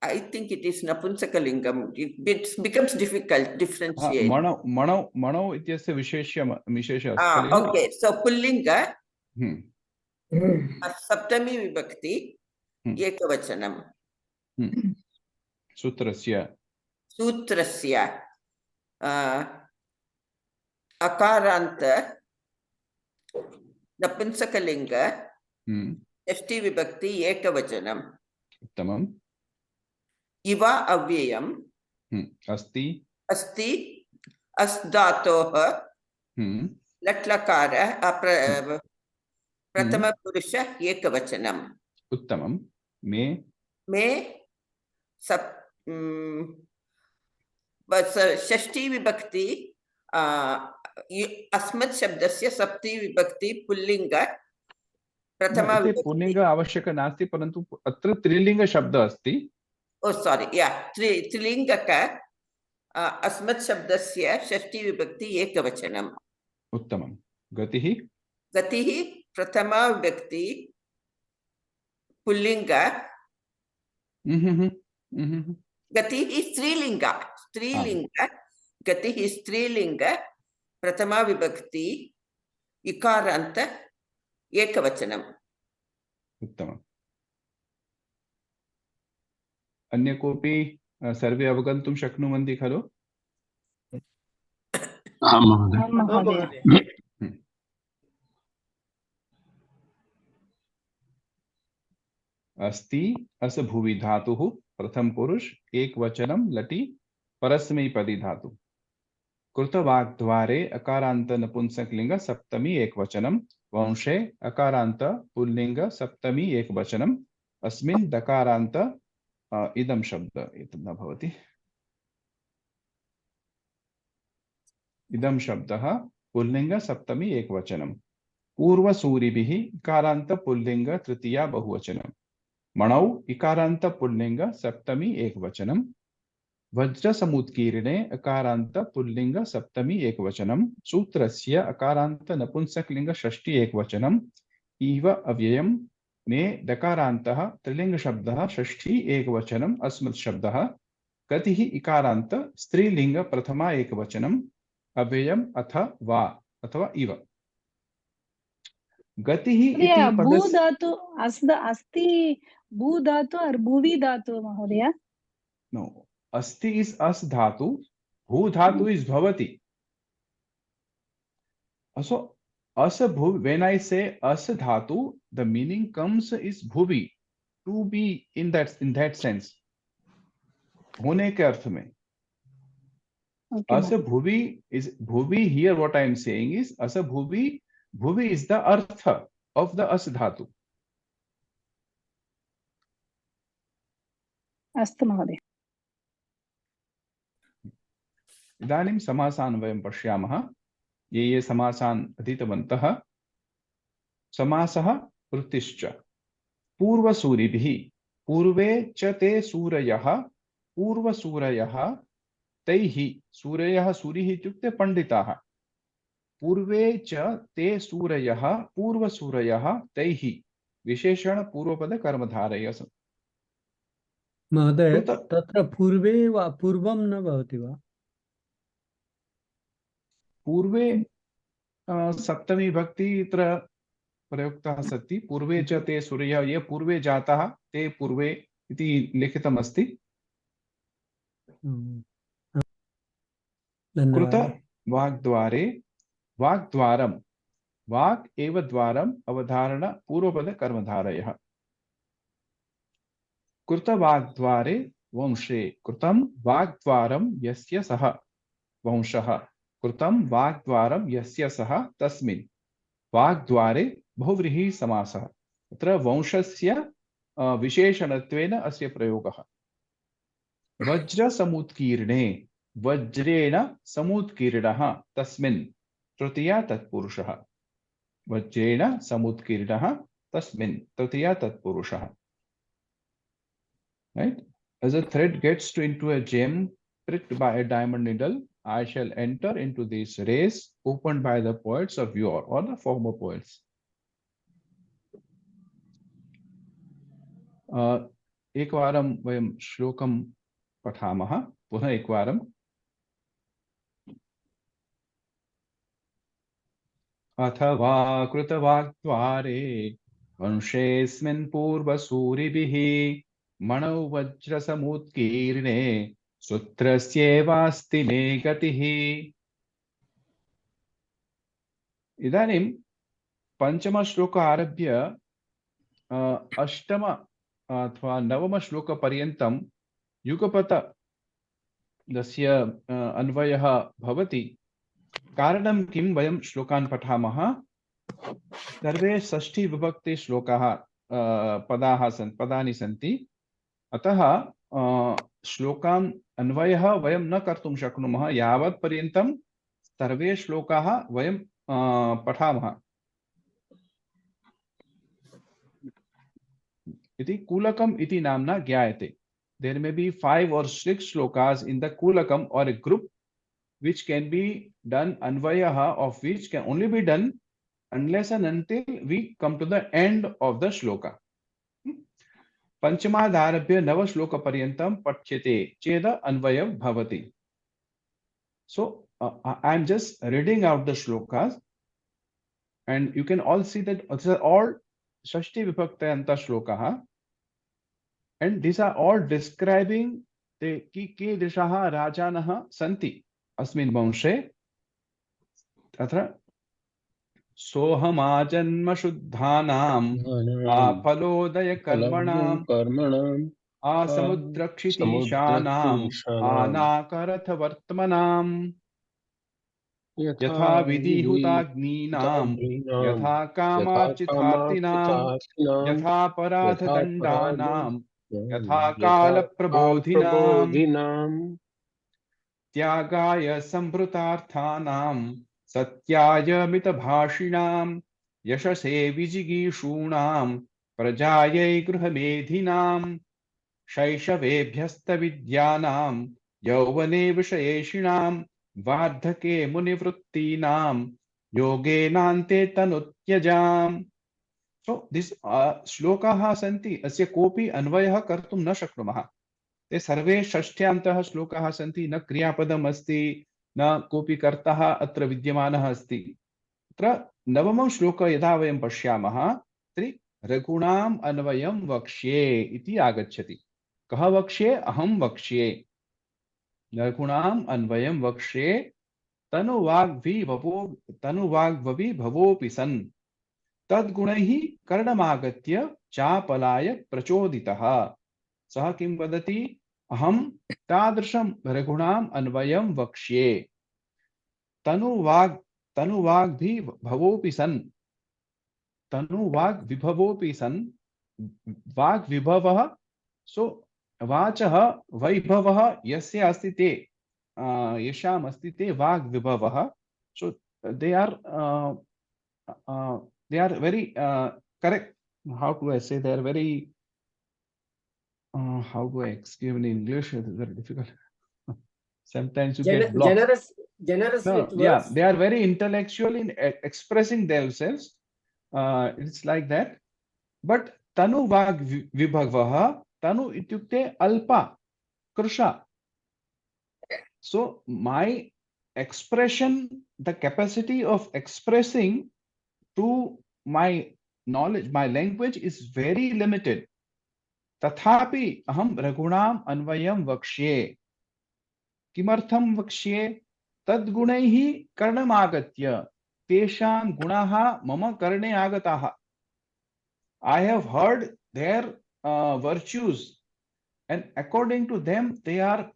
I think it is Napunsakalingam. It becomes difficult differentiate. मणौ इत्यस्य विशेष अस्ति। Okay, so Pullinga सप्तमी विभक्ति एकवचनम। सूत्रस्य अकारांत नपुंसकलिंग षष्ठी विभक्ति एकवचनम्। उत्तमम्। इव अव्ययम् अस्ति अस्ति अस् धातोः लट्लकार प्रथम पुरुष एकवचनम्। उत्तमम्। मे षष्ठी विभक्ति अस्मत् शब्दस्य सप्तमी विभक्ति पुल्लिंग प्रथमा विभक्ति पुल्लिंग आवश्यक नास्ति, परन्तु अत्र त्रिलिंग शब्द अस्ति। ओ सॉरी या त्रिलिंगक अस्मत् शब्दस्य षष्ठी विभक्ति एकवचनम्। उत्तमम्। गतिः प्रथमा विभक्ति पुल्लिंग गतिः स्त्रीलिंग गतिः स्त्रीलिंग प्रथमा विभक्ति इकारान्त एकवचनम्। उत्तमम्। अन्य कोऽपि सर्वे अवगन्तुं शक्नुवन्ति खलु? आं महोदय। अस्ति अस भुवि धातुः प्रथम पुरुष एकवचनं लटि परस्मैपदी धातु। कृतवाग्द्वारे अकारान्त नपुंसकलिंग सप्तमी एकवचनं। वंशे अकारान्त पुल्लिंग सप्तमी एकवचनम्। अस्मिन् दकारान्त इदं शब्द एतत् न भवति। इदं शब्दः पुल्लिंग सप्तमी एकवचनं। पूर्वसूरिभिः इकारान्त पुल्लिंग तृतीया बहुवचनं। मणौ इकारान्त पुल्लिंग सप्तमी एकवचनं। वज्रसमुत्कीर्णे अकारान्त पुल्लिंग सप्तमी एकवचनं। सूत्रस्य अकारान्त नपुंसकलिंग षष्ठी एकवचनं। इव अव्ययम् मे दकारान्तः त्रिलिंग शब्दः षष्ठी एकवचनम् अस्मत् शब्दः। गतिः इकारान्त स्त्रीलिंग प्रथमा एकवचनम्। अव्ययम् अथ वा अथवा इव। गतिः इति भू धातु अस्ति भू धातु और भुवि धातु महोदय। नो, अस्ति इज अस् धातु, भू धातु इज भवति. So as a bhuvi, when I say as a dhatu, the meaning comes is bhuvi, to be in that sense, होने के अर्थ में. As a bhuvi is bhuvi here. What I am saying is as a bhuvi, bhuvi is the artha of the as dhatu. अस्तु महोदय. इदानीं समासान् वयं पश्यामः. ये समासान् अधीतवन्तः. समासः वृत्तिश्च. पूर्वसूरिभिः, पूर्वे च ते सूरयः, पूर्वसूरयः तैः. सूरयः, सूरिः इत्युक्ते पण्डिताः. पूर्वे च ते सूरयः, पूर्वसूरयः तैः. विशेषण पूर्वपद कर्मधारय. महोदय, तत्र पूर्वे वा पूर्वं न भवति वा? पूर्वे सप्तमी भक्ति इत्र प्रयुक्तः सति. पूर्वे च ते सूरयः, ये पूर्वे जाताः ते पूर्वे इति लिखितम् अस्ति. कृत वाग्द्वारे, वाग्द्वारं, वाक् एव द्वारम् अवधारण पूर्वपद कर्मधारयः. कृत वाग्द्वारे वंशे, कृतं वाग्द्वारं यस्य सः वंशः, कृतं वाग्द्वारं यस्य सः तस्मिन्. वाग्द्वारे बहुव्रीहि समासः. अत्र वंशस्य विशेषणत्वेन अस्य प्रयोगः. वज्रसमुत्कीर्णे, वज्रेण समुत्कीर्णः तस्मिन्. तृतीया तत्पुरुषः. वज्रेण समुत्कीर्णः तस्मिन्, तृतीया तत्पुरुषः. Right? As a thread gets into a gem pricked by a diamond needle, I shall enter into this race opened by the poets of yore, or the former poets. एकवारं वयं श्लोकं पठामः. पुनः एकवारम्. अथवा कृतवाग्द्वारे वंशेऽस्मिन् पूर्वसूरिभिः मणौ वज्रसमुत्कीर्णे सूत्रस्येवास्ति मे गतिः। इदानीं पंचम श्लोक आरभ्य अष्टम अथवा नवम श्लोक पर्यन्तं युगपत दस्य अन्वयः भवति। कारणं किं, वयं श्लोकान् पठामः। सर्वे षष्ठी विभक्ति श्लोकाः पदानि सन्ति। अतः श्लोकान् अन्वयः वयं न कर्तुं शक्नुमः यावत् पर्यन्तं सर्वे श्लोकाः वयं पठामः। इति कूलकम् इति नाम्ना ज्ञायते। There may be 5 or 6 shlokas in the kulakam or a group which can be done, anvayaha of which can only be done unless and until we come to the end of the shloka. Panchamadharabhya nava shloka paryantam pachyate cheda anvayam bhavati. So I am just reading out the shlokas and you can all see that these are all Shashti Vibhaktayanta shlokaha. And these are all describing the कीदृशाः राजानः सन्ति अस्मिन् वंशे। तत्र सोऽहमाजन्म शुद्धानाम् आफलोदयकर्मणाम् आसमुद्रक्षितीशानाम् आनाकरथवर्त्मनाम् यथा विधिहुताग्नीनाम् यथा कामार्चितार्थिनाम् यथा पराधदण्डानाम् यथा कालप्रबोधिनाम् त्यागाय संभृतार्थानाम् सत्याय मितभाषिणाम् यशसे विजिगीषूणाम् प्रजायै गृहमेधिनाम् शैशवेभ्यस्तविद्यानाम् यौवने विषयेषिणाम् वार्धके मुनिवृत्तीनाम् योगेनान्ते तनुत्यजाम्। So this श्लोकाः सन्ति, अस्य कोऽपि अन्वयः कर्तुं न शक्नुमः। ते सर्वे षष्ठ्यान्तः श्लोकाः सन्ति, न क्रियापदम् अस्ति, न कोऽपि कर्तः अत्र विद्यमानः अस्ति। अत्र नवमं श्लोक यदा वयं पश्यामः तर्हि रघूणाम् अन्वयं वक्ष्ये इति आगच्छति। कः वक्ष्ये? अहं वक्ष्ये। रघूणाम् अन्वयं वक्ष्ये तनुवाग्भवी भवोऽपि सन् तद्गुणैः कर्णमागत्य चापलाय प्रचोदितः। सः किं वदति? अहं तादृशं रघूणाम् अन्वयं वक्ष्ये तनुवाग्भी भवोऽपि सन्। तनुवाग्विभवोऽपि सन्। वाग्विभवः, सो वाचः वैभवः यस्य अस्ति ते येषाम् अस्ति ते वाग्विभवः। सो they are very correct. How do I say? They are very how do I explain in English? It is very difficult. Sometimes you get blocked. Generous No, with yeah, words. they are very intellectual in expressing themselves. It's like that. But tanu vag vibhavah, tanu ityukte alpa, krusha. So my expression, the capacity of expressing to my knowledge, my language is very limited. Tathapi aham raghunam anvayam vakshe. Kimartham vakshe? Tadgunaihi karnam agatya. Tesham gunaha mama karne agataha. I have heard their virtues, and according to them, they are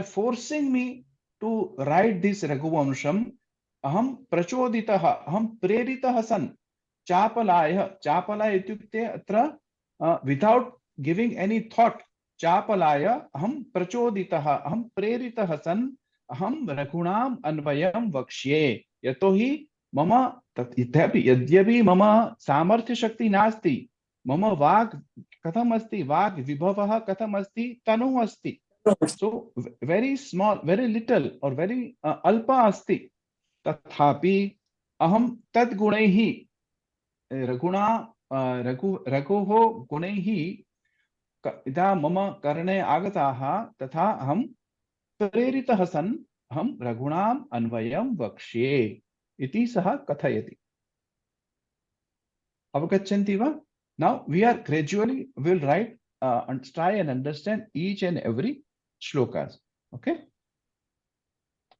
forcing me to write this Raghuvamsham. Aham prachoditaha, aham preritah san. Chapalaya, chapalaya ityukte atra without giving any thought. Chapalaya aham prachoditaha, aham preritah san, aham raghunam anvayam vakshye. Yatohi mama यद्यपि मम सामर्थ्य शक्ति नास्ति, मम वाक् कथम अस्ति, वाक् विभवः कथम अस्ति, तनु अस्ति. So very small, very little or very Alpa अस्ति. तथापि अहं तद् गुणैः रघोः गुणैः यदा मम कर्णे आगताः तथा अहं प्रेरितः सन् अहं रघूणाम् अन्वयं वक्ष्ये इति सः कथयति. अवगच्छन्ति वा? Now we are gradually will write and try and understand each and every shlokas. Okay.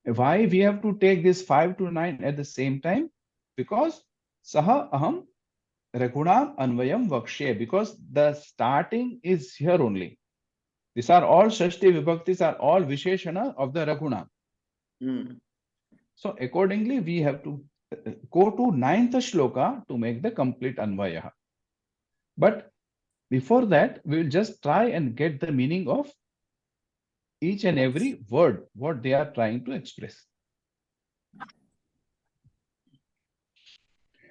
Why we have to take this 5 to 9 at the same time? Because saha aham raghunam anvayam vakshe, because the starting is here only. These are all shashti vibhaktis, are all visheshana of the raghunam. So accordingly, we have to go to 9th shloka to make the complete anvaya. But before that, we will just try and get the meaning of each and every word, what they are trying to express.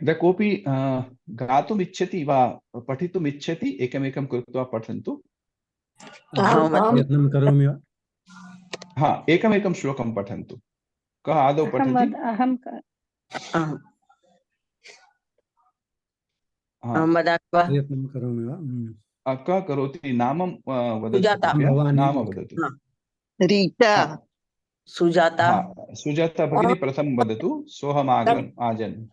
The kopi gatum ichchati va pathitum ichchati ekam कृत्वा पठन्तु. यत्नं करोमि वा? हाँ, एकमेकं श्लोकं पठन्तु. कः आदौ पठति? अहं यत्नं करोमि वा? कः करोति? नामं वदतु. नाम वदतु. रीता, सुजाता. सुजाता भगिनी प्रथमं वदतु. सोऽहमाजन्.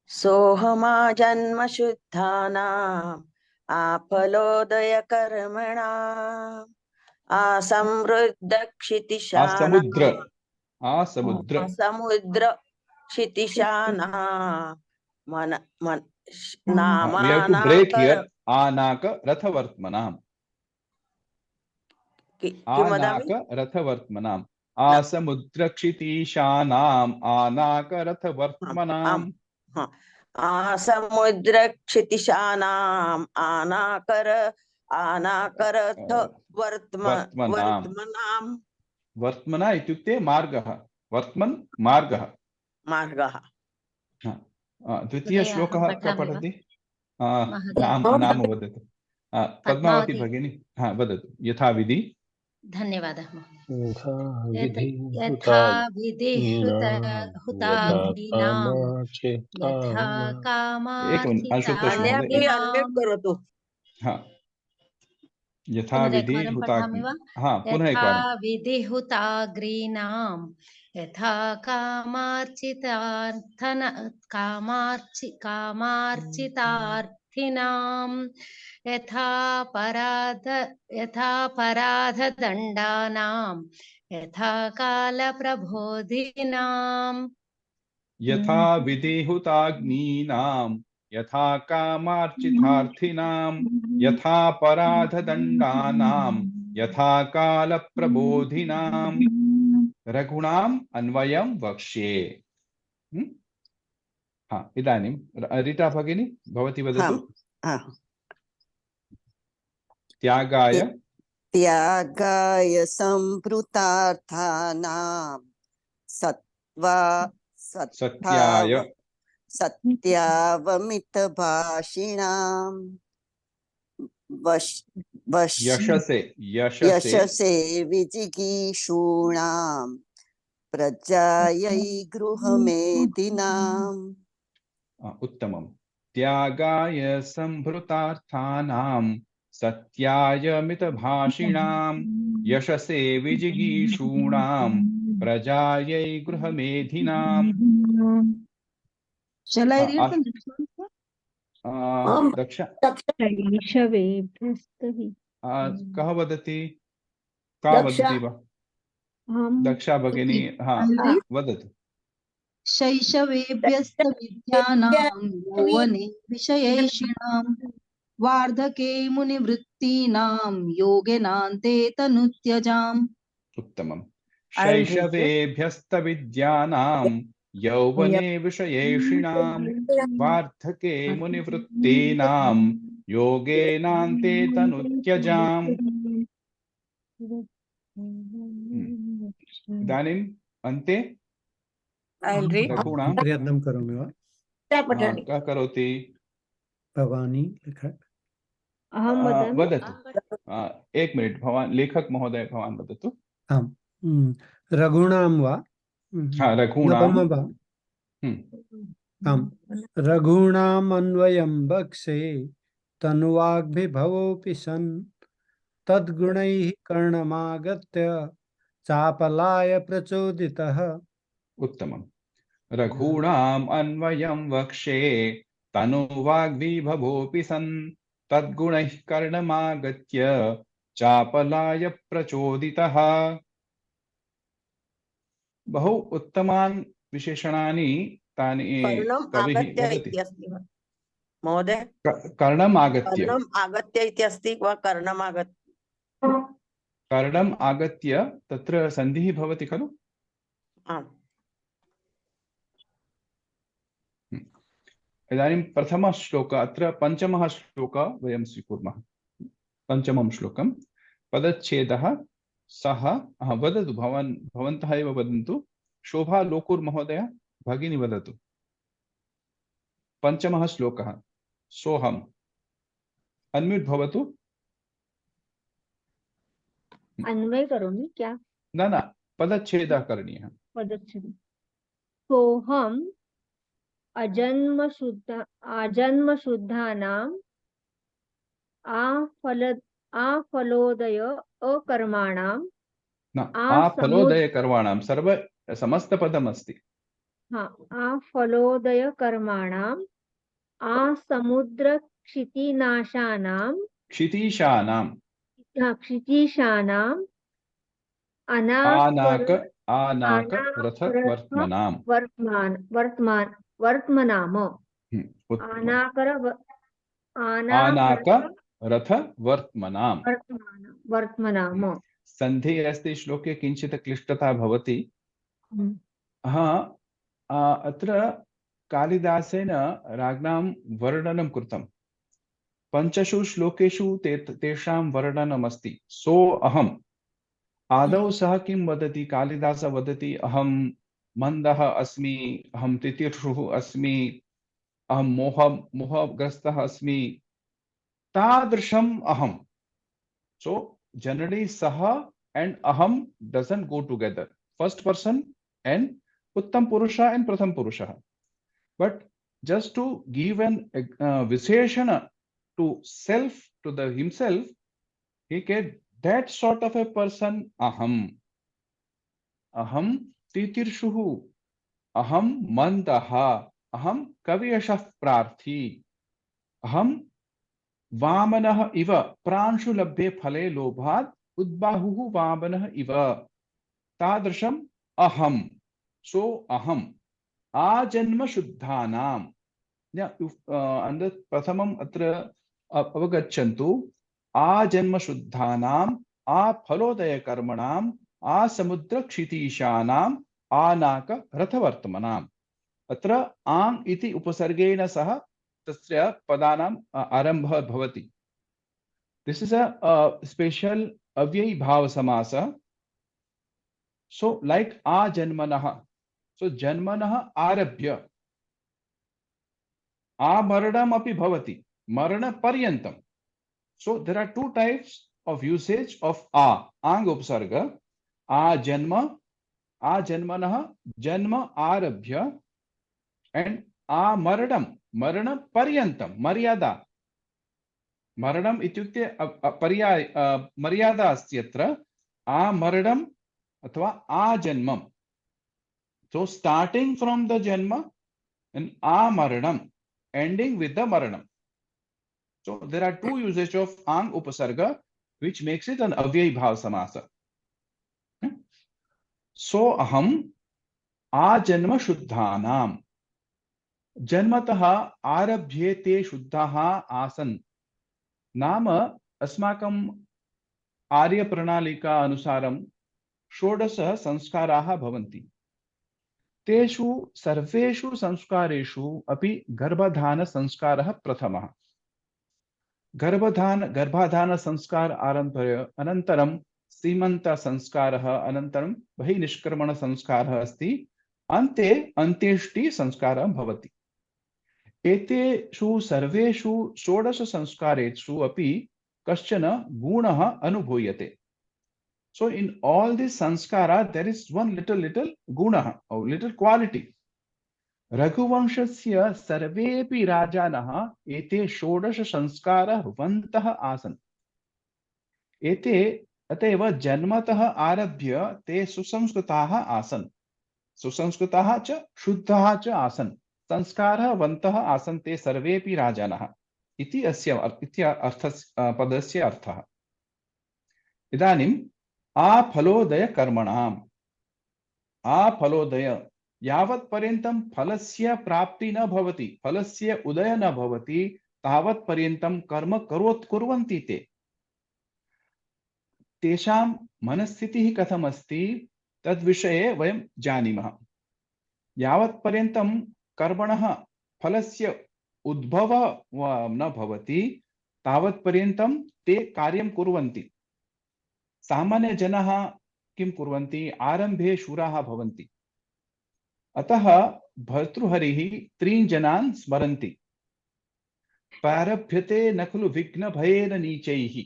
सोऽहमाजन्म शुद्धानाम् आपलोदय कर्मणा आसमृद्ध समुद्र क्षितिशाना मन we have to break here. Anaka rathavartmanam. Anaka rathavartmanam. Asamudra kshitishanam. Anaka rathavartmanam. आसमुद्र क्षितिशानाम अनाकरथ वर्तमनाम. वर्तमना इत्युक्ते मार्गः. वर्तमन् मार्गः. द्वितीय श्लोकः कः पठति? नाम वदतु. पद्मावती भगिनी वदतु यथाविधि. धन्यवादः. यथा विधिहुताग्रीणां यथा कामार्चितार्थिनां यथा पराधदण्डानां यथा कालप्रबोधिनां. यथा विधिहुताग्नीनां यथा कामार्चितार्थिनां यथा पराधदण्डानां यथा कालप्रबोधिनां रघुणाम् अन्वयं वक्ष्ये. इदानीं रीता भगिनी भवती वदतु. त्यागाय संभृतार्थानां सत्यावमितभाषिणां यशसे विजिगीषूणां प्रजायै गृहमेधिनाम्. उत्तमं. त्यागाय संभृतार्थानां सत्याय मितभाषिणां यशसे विजिगीषूणां प्रजायै गृहमेधिनाम्. Shall I read the next one? Daksha शैशवेभ्यस्तहि. कः वदति? का वदति वा? दक्षा भगिनी वदतु. शैशवेभ्यस्तविद्यानां यौवने विषयैषिणां वार्धके मुनिवृत्तीनां योगिनान्ते तनुत्यजाम्. उत्तमं. शैशवेभ्यस्तविद्यानां यौवने विषयेषिणां वार्धके मुनिवृत्तीनां योगेनान्ते तनुत्यजाम्. इदानीम् अन्ते प्रयत्नं करोमि वा? कः करोति? भवानी वदतु. एक मिनिट्, भवान् लेखक महोदय भवान् वदतु. आम्. रघूणां वा? रघूणाम् अन्वयं वक्ष्ये तनुवाग्भिभवोऽपि सन् तद्गुणैः कर्णमागत्य चापलाय प्रचोदितः. उत्तमं. रघूणाम् अन्वयं वक्ष्ये तनुवाग्भिभवोऽपि सन् तद्गुणैः कर्णमागत्य चापलाय प्रचोदितः। बहु उत्तमान् विशेषणानि तानि कर्णम् कविः आगत्य वदति। इति अस्ति वा महोदय? कर्णम् आगत्य, कर्णम् आगत्य इति अस्ति वा कर्णम् आगत्य? कर्णम् आगत्य तत्र सन्धिः भवति खलु। आम्। इदानीं प्रथमः श्लोकः, अत्र पञ्चमः श्लोकः वयं स्वीकुर्मः। पञ्चमं श्लोकं पदच्छेदः सः, वदतु भवन्तः एव वदन्तु। शोभा लोकुर् महोदय, भगिनी वदतु। पञ्चमः श्लोकः सोऽहम्। अन्म्यूट् भवतु। अन्वय करोमि क्या? न, पदच्छेदः करणीयः। पदच्छेदः। सोऽहम् आजन्मशुद्धानाम् आफलोदय अकर्माणां न, आफलोदय कर्माणां समस्तपदमस्ति। आफलोदय कर्माणाम् आसमुद्रक्षितिनाशानां क्षितीशानां क्षितीशानाम् आनाक रथ वर्त्मनाम्। वर्तमानाम आनाक रथ वर्त्मनाम्। वर्तमानाम। सन्धिः अस्ति श्लोके, किञ्चित् क्लिष्टता भवति। अत्र कालिदासेन राज्ञां वर्णनं कृतं। पञ्चषु श्लोकेषु तेषां वर्णनमस्ति। सो अहम्। आदौ सः किं वदति? कालिदासः वदति अहं मन्दः अस्मि, अहं तितिर्षुः अस्मि, अहं मोहग्रस्तः अस्मि, तादृशम् अहम्। So generally saha and aham doesn't go together. First person and uttam purusha and pratham purusha. But just to give an visheshana to self, to the himself, he can that sort of a person aham. Aham titirshuhu. Aham mandaha. Aham kaviyashah prarthi. Aham वामनः इव प्रांशु लभ्ये फले लोभात् उद्बाहुः वामनः इव तादृशम् अहम्। सो अहम् आजन्म शुद्धानां। प्रथमम् अत्र अवगच्छन्तु। आजन्म शुद्धानाम् आफलोदय कर्मणाम् आसमुद्र क्षितीशानाम् आनाक रथवर्तमनाम्। अत्र आम् इति उपसर्गेण सह तस्य पदानाम् आरम्भः भवति। This is a special avyay bhav samasa. So like ajanmanah. So janmanah arabhya. Amaranam api bhavati. Marana paryantam. So there are two types of usage of a. Ang upsarga. Ajanma. Ajanmanah. Janma arabhya. And amaranam. Marana paryantam. Maryada. Maranam ityukte maryada asti atra. Amaranam athva ajanmam. So starting from the janma and amaranam, ending with the maranam. So there are two usages of ang upasarga, which makes it an avyay bhav samasa. So aham ajanma shuddhanam. जन्मतः आरभ्ये ते शुद्धाः आसन्। नाम अस्माकं आर्यप्रणालिका अनुसारं 16 संस्काराः भवन्ति। तेषु सर्वेषु संस्कारेषु अपि गर्भाधान संस्कारः प्रथमः। गर्भाधान संस्कार अनन्तरं सीमन्त संस्कारः, अनन्तरं बहिनिष्क्रमण संस्कारः अस्ति, अन्ते अन्त्येष्टि संस्कारः भवति। एतेषु सर्वेषु 16 संस्कारेषु अपि कश्चन गुणः अनुभूयते। So in all these sanskara there is one little guna or little quality. Raghuvanshasya sarvepi rajanah ete 16 sanskara vantah asan. Ete ateva janmatah arabhya te susamskritaः आसन्। सुसंस्कृताः च शुद्धाः च आसन्। संस्कारः वन्तः आसन् ते सर्वेपि राजानः इति अस्य पदस्य अर्थः। इदानीम् आफलोदय कर्मणाम् आफलोदय यावत् पर्यन्तं फलस्य प्राप्ति न भवति फलस्य उदय न भवति तावत् पर्यन्तं कर्म कुर्वन्ति ते तेषां मनस्थितिः कथमस्ति तद्विषये वयं जानीमः यावत् पर्यन्तं कर्मणः फलस्य उद्भवः न भवति तावत् पर्यन्तं ते कार्यं कुर्वन्ति सामान्यजनाः किं कुर्वन्ति आरम्भे शूराः भवन्ति अतः भर्तृहरिः त्रीन् जनान् स्मरन्ति प्रारभ्यते न खलु विघ्नभयेन नीचैः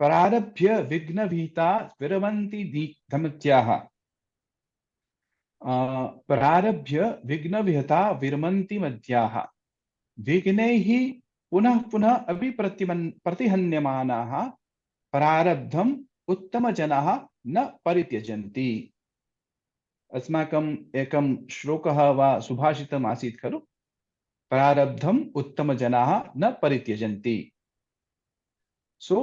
प्रारभ्य विघ्नभीता विरमन्ति धमत्याः प्रारभ्य विघ्नविहता विरमन्ति मद्याः विघ्नैः पुनः पुनः अपि प्रतिहन्यमानाः प्रारब्धम् उत्तमजनाः न परित्यजन्ति अस्माकम् एकं श्लोकः वा सुभाषितम् आसीत् खलु प्रारब्धम् उत्तमजनाः न परित्यजन्ति सो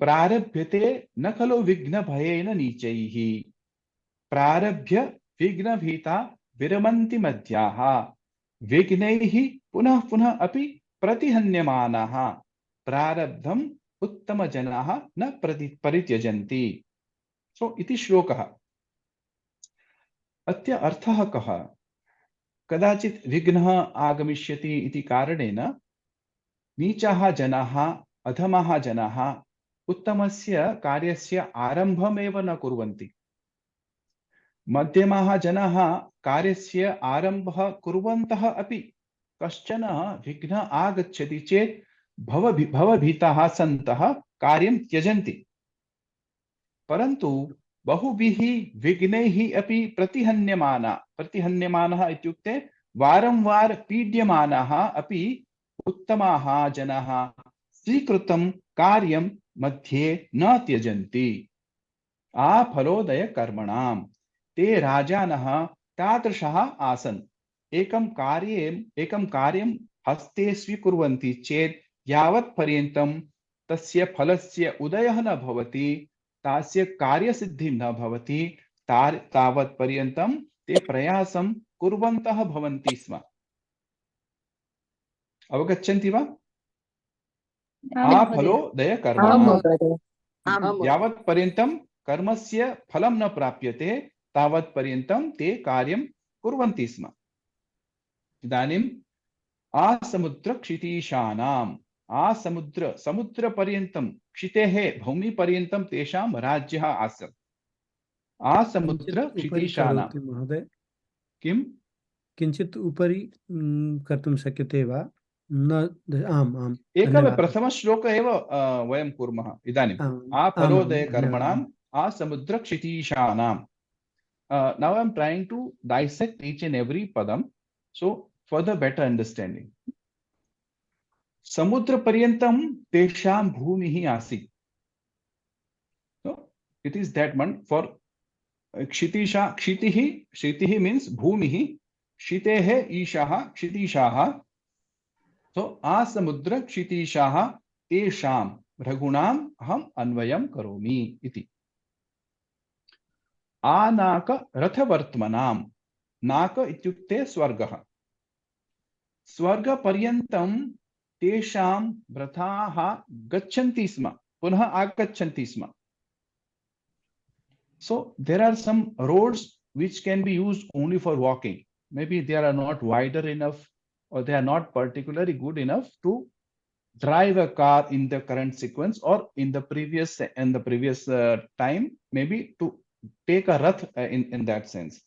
प्रारभ्यते न खलु विघ्नभयेन नीचैः प्रारभ्य विघ्नभीता विरमन्ति मद्याः विघ्नैः पुनः पुनः अपि प्रतिहन्यमानाः प्रारब्धम् उत्तमजनाः न परित्यजन्ति सो इति श्लोकः अस्य अर्थः कः कदाचित् विघ्नः आगमिष्यति इति कारणेन नीचाः जनाः अधमाः जनाः उत्तमस्य कार्यस्य आरम्भमेव न कुर्वन्ति मध्यमाः जनाः कार्यस्य आरम्भः कुर्वन्तः अपि कश्चन विघ्नः आगच्छति चेत् भवभीताः सन्तः कार्यं त्यजन्ति परन्तु बहुभिः विघ्नैः अपि प्रतिहन्यमानः इत्युक्ते वारं वार पीड्यमानाः अपि उत्तमाः जनाः स्वीकृतं कार्यं मध्ये न त्यजन्ति आफलोदय कर्मणाम् ते राजानः तादृशः आसन् एकं कार्यं हस्ते स्वीकुर्वन्ति चेत् यावत् पर्यन्तं तस्य फलस्य उदयः न भवति तस्य कार्यसिद्धिः न भवति तावत् पर्यन्तं ते प्रयासं कुर्वन्तः भवन्ति स्म अवगच्छन्ति वा आफलोदय कर्मणाम् यावत् पर्यन्तं कर्मस्य फलं न प्राप्यते तावत् पर्यन्तं ते कार्यं कुर्वन्ति स्म इदानीम् आसमुद्रक्षितीशानाम् समुद्रपर्यन्तं क्षितेः भूमिपर्यन्तं तेषां राज्यः आसीत् आसमुद्रक्षितीशानां महोदय किं किञ्चित् उपरि कर्तुं शक्यते वा न आम् आम् एकः प्रथमश्लोक एव वयं कुर्मः इदानीम् आफलोदय कर्मणाम् आसमुद्रक्षितीशानां now I am trying to dissect each and every padam so for the better understanding samudra paryantam tesham bhumihi asit so it is that one for kshitihi means bhumihi kshitehe ishaha kshitishaha so asamudra kshitishaha tesham ragунam aham अन्वयं करोमि इति आनाक रथवर्त्मनां नाक इत्युक्ते स्वर्गः स्वर्गपर्यन्तं तेषां रथाः गच्छन्ति स्म पुनः आगच्छन्ति स्म so there are some roads which can be used only for walking maybe they are not wider enough or they are not particularly good enough to drive a car in the current sequence or in the previous time maybe to take a rath in that sense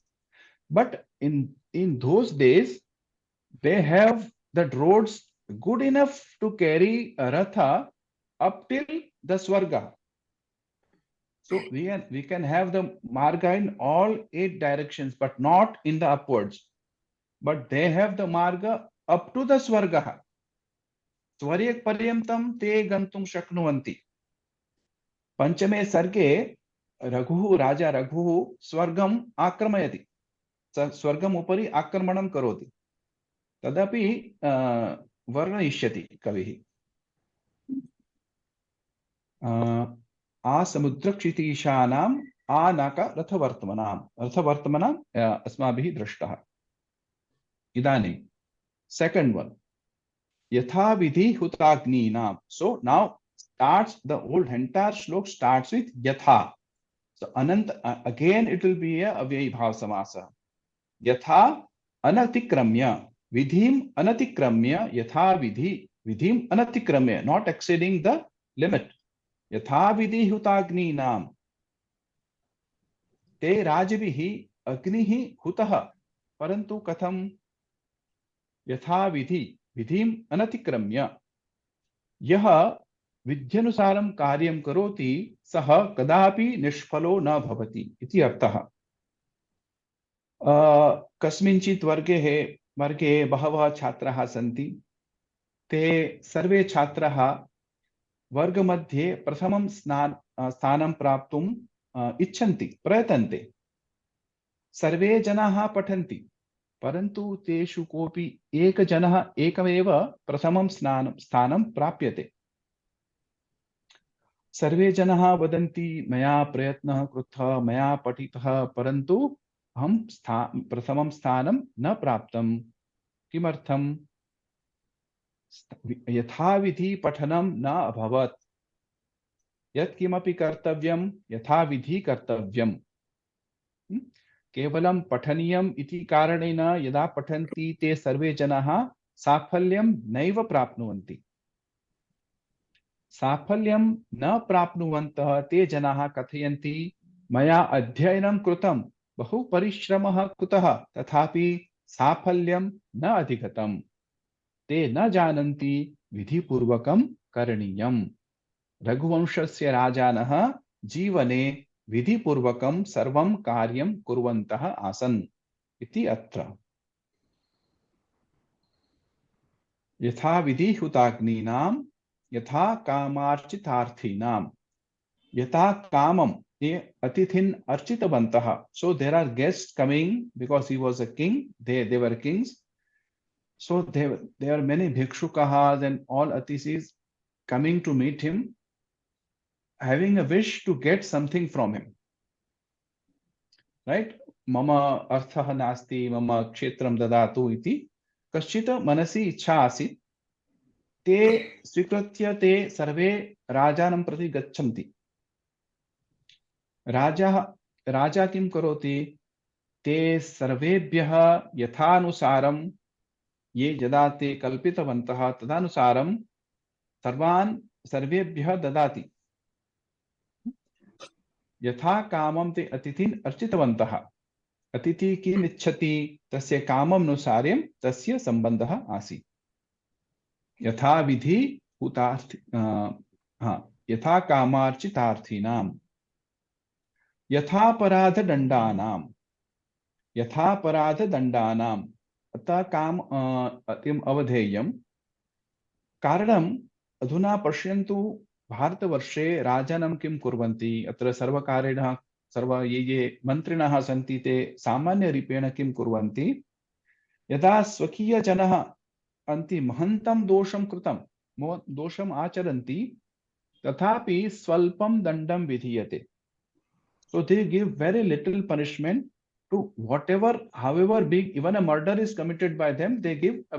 but in those days they have the roads good enough to carry a ratha up till the swarga so we can have the marga in all 8 directions but not in the upwards but they have the marga up to the swarga swarg paryantam te gantum shaknuvanti panchame sarge राजा रघुः स्वर्गम् आक्रमयति स्वर्गम् उपरि आक्रमणं करोति तदपि वर्णयिष्यति कविः आसमुद्रक्षितीशानाम् आनाक रथवर्त्मनाम् रथवर्त्मनाम् अस्माभिः दृष्टः। इदानीं second one, यथा विधि हुताग्नीनाम्. So now starts the whole entire slok starts with yatha. So anant again it will be a avyay bhav samasa. यथा अनतिक्रम्य विधिम अनतिक्रम्य यथा विधि विधिम अनतिक्रम्य, not exceeding the limit. यथा विधि हुताग्नीनाम् ते राजभिः अग्निः हुतः, परंतु कथम? यथा विधि विधिम अनतिक्रम्य, यह विध्यनुसारं कार्यं करोति सः कदापि निष्फलो न भवति इति अर्थः। कस्मिंचित् वर्गे बहवः छात्राः सन्ति। ते सर्वे छात्राः वर्गमध्ये प्रथमं स्थानं प्राप्तुम् इच्छन्ति, प्रयतन्ते। सर्वे जनाः पठन्ति, परन्तु तेषु कोऽपि एकजनः एकमेव प्रथमं स्थानं प्राप्यते। सर्वे जनाः वदन्ति मया प्रयत्नः कृतः, मया पठितः, परन्तु अहं प्रथमं स्थानं न प्राप्तं। किमर्थं? यथाविधि पठनं न अभवत्। यत्किमपि कर्तव्यं यथाविधि कर्तव्यम्। केवलं पठनीयम् इति कारणेन यदा पठन्ति ते सर्वे जनाः साफल्यं नैव प्राप्नुवन्ति। साफल्यं न प्राप्नुवन्तः ते जनाः कथयन्ति मया अध्ययनं कृतं, बहु परिश्रमः कृतः, तथापि साफल्यं न अधिगतम्। ते न जानन्ति विधिपूर्वकं करणीयम्। रघुवंशस्य राजानः जीवने विधिपूर्वकं सर्वं कार्यं कुर्वन्तः आसन् इति अत्र। यथा विधि हुताग्नीनां यथा कामार्चितार्थीनां। यथा कामं ये अतिथिन् अर्चितवन्तः। So there are guests coming because he was a king. They were kings. So there are many bhikshukahas and all atithis coming to meet him, having a wish to get something from him. Right? Mama arthah nasti, mama kshetram dadatu iti कश्चित् मनसि इच्छा आसीत्। ते स्वीकृत्य ते सर्वे राजानं प्रति गच्छन्ति। राजा किं करोति? ते सर्वेभ्यः यथानुसारं ये यदा ते कल्पितवन्तः तदनुसारं सर्वान् सर्वेभ्यः ददाति। यथा कामं ते अतिथिन् अर्चितवन्तः। अतिथि किम् इच्छति तस्य काममनुसारं तस्य सम्बन्धः आसीत्। यथा विधि यथा कामार्चितार्थीनां। यथापराधदण्डानां। यथापराधदण्डानां अतः काम अतिम अवधेयं। कारणम् अधुना पश्यन्तु भारतवर्षे राजानं किं कुर्वन्ति? अत्र सर्वकारेण ये मन्त्रिणः सन्ति ते सामान्यरूपेण किं कुर्वन्ति? यदा स्वकीयजनः अन्ति महन्तं दोषं कृतं, दोषम् आचरन्ति, तथापि स्वल्पं दण्डं विधीयते। So they give very little punishment to whatever, however big, even a murder is committed by them, they give a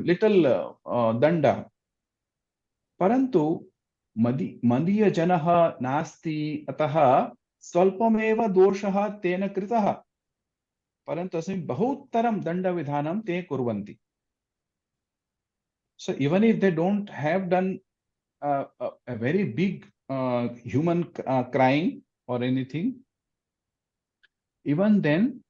little danda. परन्तु मदीयजनः नास्ति, अतः स्वल्पमेव दोषः तेन कृतः, परन्तु अस्मिन् बहुतरं दण्डविधानं ते कुर्वन्ति। So even if they don't have done a very big human crime or anything, even then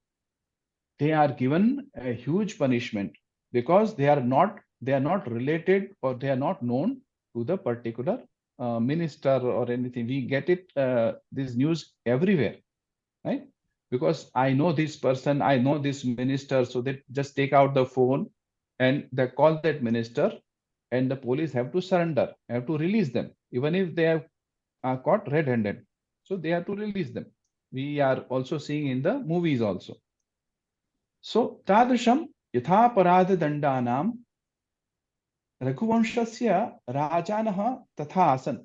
they are given a huge punishment because they are not related or they are not known to the particular minister or anything. We get it this news everywhere, right? Because I know this person, I know this minister, so they just take out the phone and they call that minister, and the police have to surrender, have to release them, even if they are caught red-handed. So they have to release them. We are also seeing in the movies also. So tadrisham yatha parad dandanam रघुवंशस्य राजानः तथा आसन्।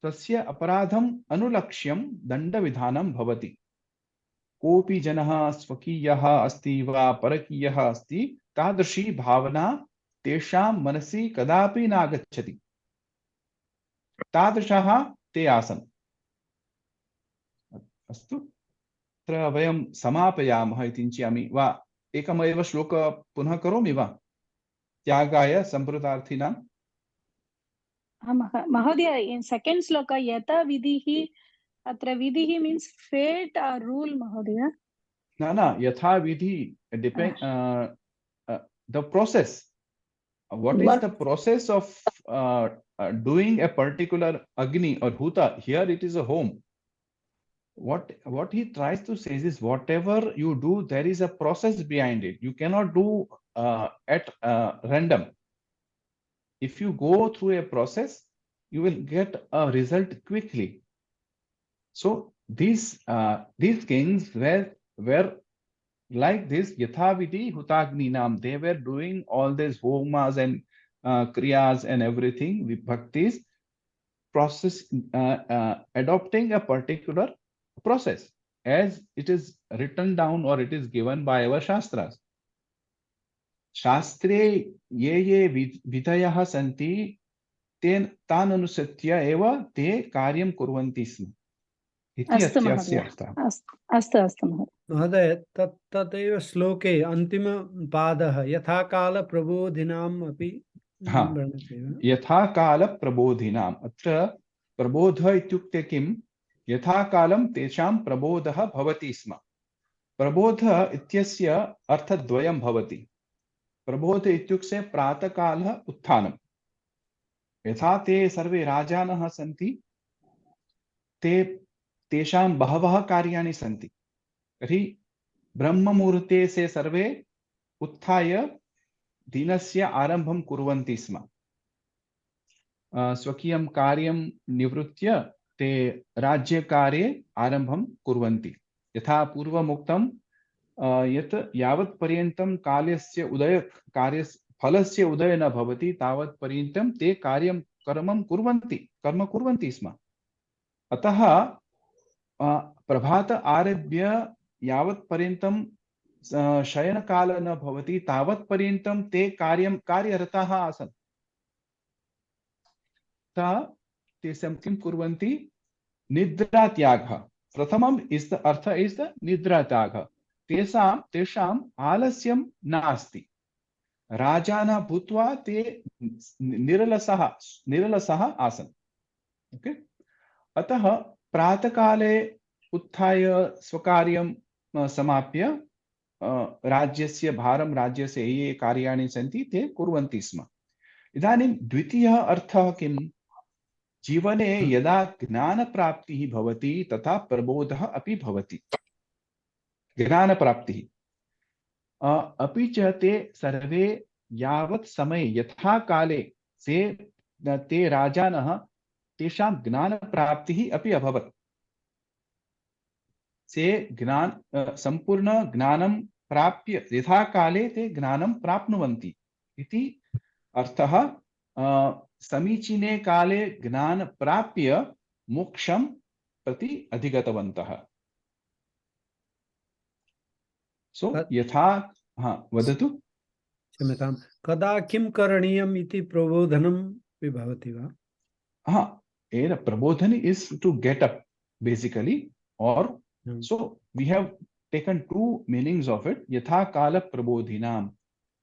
तस्य अपराधम् अनुलक्ष्यं दण्डविधानं भवति। कोऽपि जनः स्वकीयः अस्ति वा परकीयः अस्ति तादृशी भावना तेषां मनसि कदापि नागच्छति। तादृशः ते आसन्। अस्तु, अत्र वयं समापयामः इति चिन्तयामि। वा एकमेव श्लोक पुनः करोमि वा त्यागाय सम्प्रदार्थीनां? महोदय, in second sloka yata vidhi, atra vidhi means fate or rule, Mahodaya. No, yatha vidhi depend the process. What is the process of doing a particular agni or huta? Here it is a home. What he tries to say is, whatever you do, there is a process behind it. You cannot do at random. If you go through a process, you will get a result quickly. So these kings were like this, yathavidi hutagninam. They were doing all these homas and kriyas and everything, vibhaktis, process, adopting a particular process as it is written down or it is given by our shastras. शास्त्रे ये विधयः सन्ति तान् अनुसृत्य एव ते कार्यं कुर्वन्ति स्म इति अस्य अर्थः। अस्तु महोदय, तदेव श्लोके अन्तिमपादः यथा काल प्रबोधिनाम् अपि वर्णयति। यथा काल प्रबोधिनाम्, अत्र प्रबोध इत्युक्ते किं? यथा कालं तेषां प्रबोधः भवति स्म। प्रबोध इत्यस्य अर्थद्वयं भवति। प्रबोध इत्युक्ते प्रातःकालः उत्थानं। यथा ते सर्वे राजानः सन्ति, तेषां बहवः कार्याणि सन्ति, तर्हि ब्रह्ममुहूर्ते से सर्वे उत्थाय दिनस्य आरम्भं कुर्वन्ति स्म। स्वकीयं कार्यं निवृत्य ते राज्यकार्ये आरम्भं कुर्वन्ति। यथा पूर्वमुक्तं यत् यावत् पर्यन्तं कालस्य उदय फलस्य उदय न भवति तावत् पर्यन्तं ते कर्म कुर्वन्ति स्म। अतः प्रभात आरभ्य यावत् पर्यन्तं शयनकाल न भवति तावत् पर्यन्तं ते कार्यरताः आसन्। तेषां किं कुर्वन्ति? निद्रात्यागः। प्रथमम् अर्थ इस् द निद्रात्यागः। तेषाम् आलस्यं नास्ति। राजानः भूत्वा ते निरलसः आसन्। ओके, अतः प्रातःकाले उत्थाय स्वकार्यं समाप्य राज्यस्य भारं, राज्यस्य ये कार्याणि सन्ति ते कुर्वन्ति स्म। इदानीं द्वितीयः अर्थः किम्? जीवने यदा ज्ञानप्राप्तिः भवति तथा प्रबोधः अपि भवति। ज्ञानप्राप्तिः अपि च ते सर्वे यावत् समये यथा काले ते राजानः तेषां ज्ञानप्राप्तिः अपि अभवत्। संपूर्ण ज्ञानं प्राप्य यथा काले ते ज्ञानं प्राप्नुवन्ति इति अर्थः। समीचीने काले ज्ञान प्राप्य मोक्षं प्रति अधिगतवन्तः। यथा वदतु। क्षम्यतां, कदा किं करणीयम् इति प्रबोधनं भवति वा? प्रबोधन is to get up basically, or so we have taken two meanings of it. Yatha kala prabodhinam.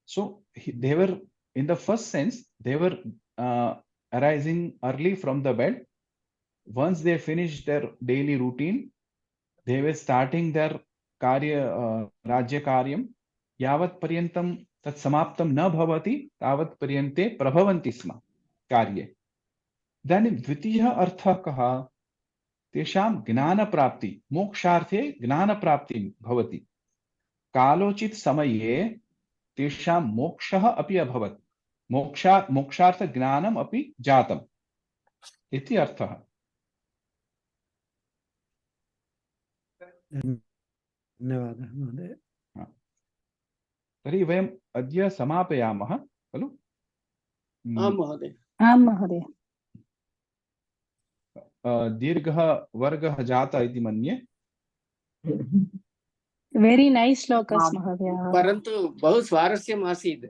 So they were, in the first sense, they were arising early from the bed. Once they finished their daily routine, they were starting their राज्य कार्यं। यावत् पर्यन्तं तत् समाप्तं न भवति तावत् पर्यन्ते प्रभवन्ति स्म कार्ये। इदानीं द्वितीयः अर्थः कः? तेषां ज्ञानप्राप्ति, मोक्षार्थे ज्ञानप्राप्ति भवति। कालोचित समये तेषां मोक्षः अपि अभवत्। मोक्षार्थ ज्ञानम् अपि जातम् इति अर्थः। धन्यवादः महोदय। तर्हि वयम् अद्य समापयामः खलु? आम् महोदय। आम् महोदय। दीर्घः वर्गः जातः इति मन्ये। वेरी नैस् श्लोकस् महोदय। परन्तु बहु स्वारस्यम् आसीत्।